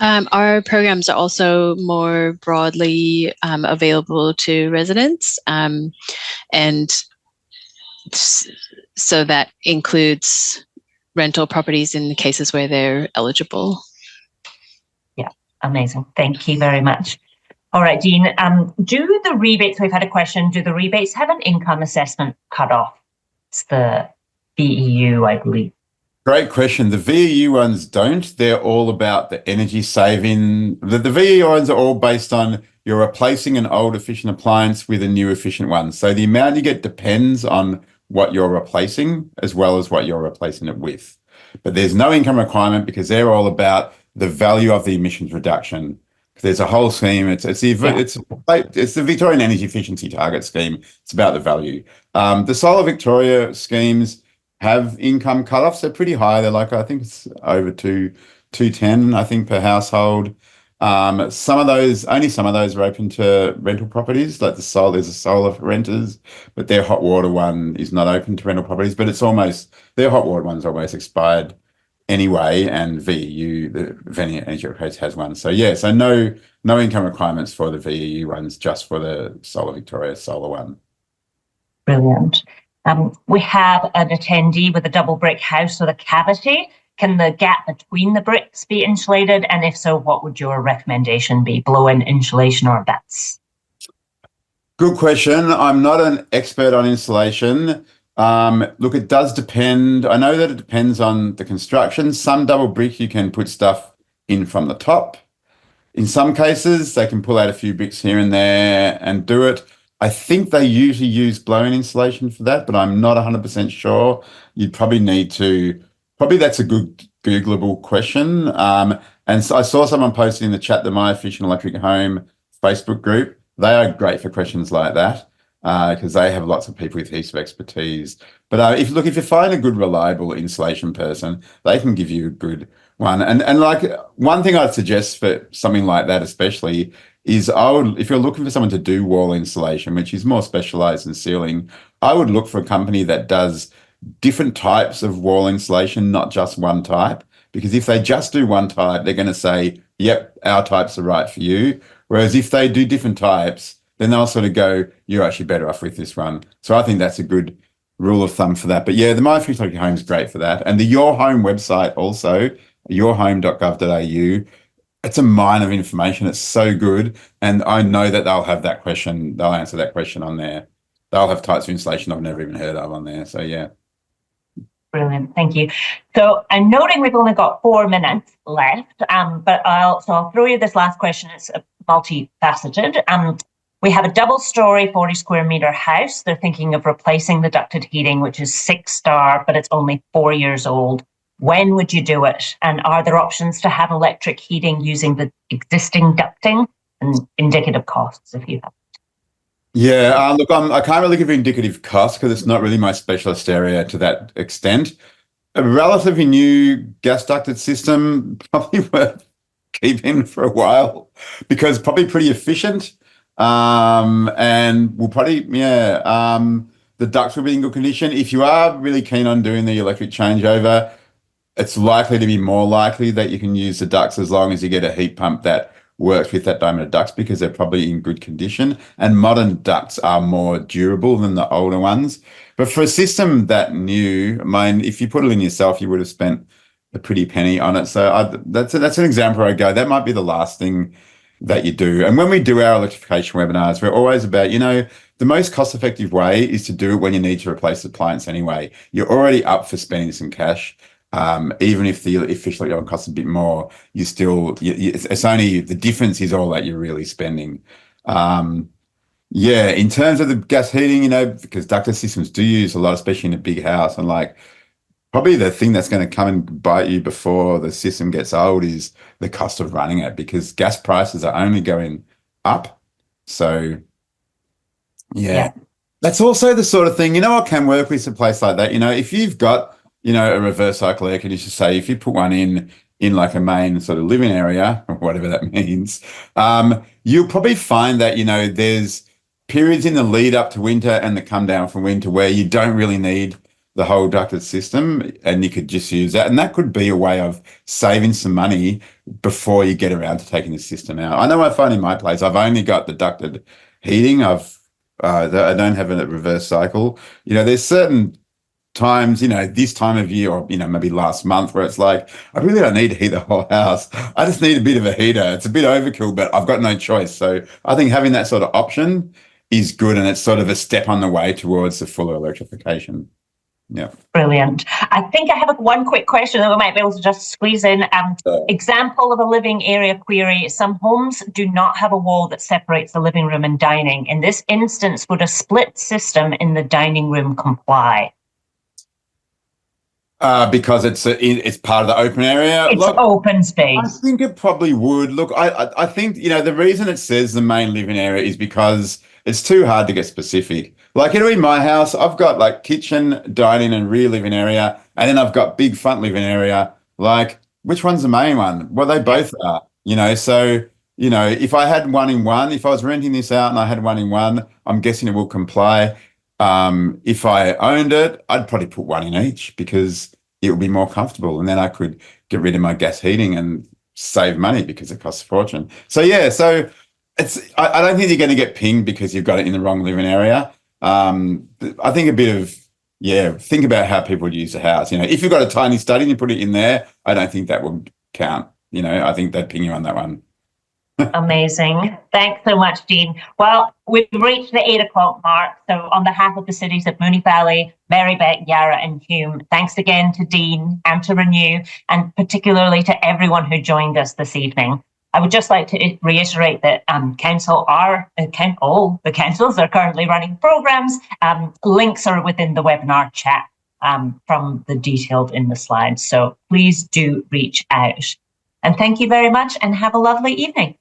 Our programs are also more broadly available to residents, and so that includes rental properties in the cases where they're eligible. Yeah, amazing. Thank you very much. All right, Dean, do the rebates, we've had a question, do the rebates have an income assessment cutoff? It's the VEU, I believe. Great question. The VEU ones don't. They're all about the energy saving. The VEU ones are all based on you're replacing an old efficient appliance with a new efficient one. So the amount you get depends on what you're replacing as well as what you're replacing it with. But there's no income requirement because they're all about the value of the emissions reduction. There's a whole scheme. It's the Victorian Energy Efficiency Target Scheme. It's about the value. The Solar Victoria schemes have income cutoffs. They're pretty high. They're like, I think it's over 210, I think, per household. Only some of those are open to rental properties, like there's a solar for renters, but their hot water one is not open to rental properties, but their hot water one's almost expired anyway, and VEU, the Venue Energy Rebates, has one. So yeah, so no income requirements for the VEU ones, just for the Solar Victoria solar one. Brilliant. We have an attendee with a double brick house with a cavity. Can the gap between the bricks be insulated? And if so, what would your recommendation be? Blow-in insulation or bats? Good question. I'm not an expert on insulation. Look, it does depend. I know that it depends on the construction. Some double brick, you can put stuff in from the top. In some cases, they can pull out a few bricks here and there and do it. I think they usually use blow-in insulation for that, but I'm not 100% sure. You'd probably need to, that's a good Googleable question. And so I saw someone posting in the chat, the My Efficient Electric Home Facebook group. They are great for questions like that because they have lots of people with heaps of expertise. But if you find a good, reliable insulation person, they can give you a good one. And like one thing I'd suggest for something like that, especially, is if you're looking for someone to do wall insulation, which is more specialized in ceiling, I would look for a company that does different types of wall insulation, not just one type. Because if they just do one type, they're going to say, yep, our types are right for you. Whereas if they do different types, then they'll sort of go, you're actually better off with this one. So I think that's a good rule of thumb for that. But yeah, the My Efficient Home is great for that. And the Your Home website also, yourhome.gov.au, it's a mine of information. It's so good. And I know that they'll have that question. They'll answer that question on there. They'll have types of insulation I've never even heard of on there. So yeah. Brilliant. Thank you. So I'm noting we've only got 4 minutes left, but I'll throw you this last question. It's multifaceted. We have a double-story 40 square metre house. They're thinking of replacing the ducted heating, which is 6-star, but it's only 4 years old. When would you do it? And are there options to have electric heating using the existing ducting, and indicative costs if you have? Yeah, look, I can't really give you indicative costs because it's not really my specialist area to that extent. A relatively new gas ducted system, probably worth keeping for a while because probably pretty efficient. And we'll probably, the ducts will be in good condition. If you are really keen on doing the electric changeover, it's likely to be more likely that you can use the ducts as long as you get a heat pump that works with that diameter ducts because they're probably in good condition, and modern ducts are more durable than the older ones. But for a system that new, I mean, if you put it in yourself, you would have spent a pretty penny on it. So that's an example where I go, that might be the last thing that you do. And when we do our electrification webinars, we're always about, the most cost-effective way is to do it when you need to replace the appliance anyway. You're already up for spending some cash. Even if the official electric costs a bit more, you still, it's only, the difference is all that you're really spending. In terms of the gas heating, because ducted systems do use a lot, especially in a big house, and probably the thing that's going to come and bite you before the system gets old is the cost of running it, because gas prices are only going up. So, that's also the sort of thing, what can work with a place like that. If you've got, a reverse cycle air conditioner, say, if you put one in like a main sort of living area, or whatever that means, you'll probably find that, there's periods in the lead up to winter and the come down from winter where you don't really need the whole ducted system, and you could just use that. And that could be a way of saving some money before you get around to taking the system out. I know I find in my place, I've only got the ducted heating. I don't have a reverse cycle. There's certain times, this time of year, or, maybe last month, where it's like, I really don't need to heat the whole house. I just need a bit of a heater. It's a bit overkill, but I've got no choice. So I think having that sort of option is good, and it's sort of a step on the way towards the fuller electrification. Yeah. Brilliant. I think I have one quick question that we might be able to just squeeze in. Example of a living area query. Some homes do not have a wall that separates the living room and dining. In this instance, would a split system in the dining room comply? Because it's part of the open area. It's open space. I think it probably would. Look, I think, the reason it says the main living area is because it's too hard to get specific. Like, in my house, I've got kitchen, dining, and rear living area, and then I've got big front living area. Which one's the main one? Well, they both are, so, if I had one in one, if I was renting this out and I had one in one, I'm guessing it will comply. If I owned it, I'd probably put one in each because it would be more comfortable, and then I could get rid of my gas heating and save money because it costs a fortune. So I don't think you're going to get pinged because you've got it in the wrong living area. I think think about how people would use the house. If you've got a tiny study and you put it in there, I don't think that would count. I think they'd ping you on that one. Amazing. Thanks so much, Dean. Well, we've reached the 8 o'clock mark. So on behalf of the cities of Moonee Valley, Merri-bek, Yarra and Hume, thanks again to Dean and to Renew, and particularly to everyone who joined us this evening. I would just like to reiterate that all the councils are currently running programs. Links are within the webinar chat from the detailed in the slides. So please do reach out. And thank you very much, and have a lovely evening.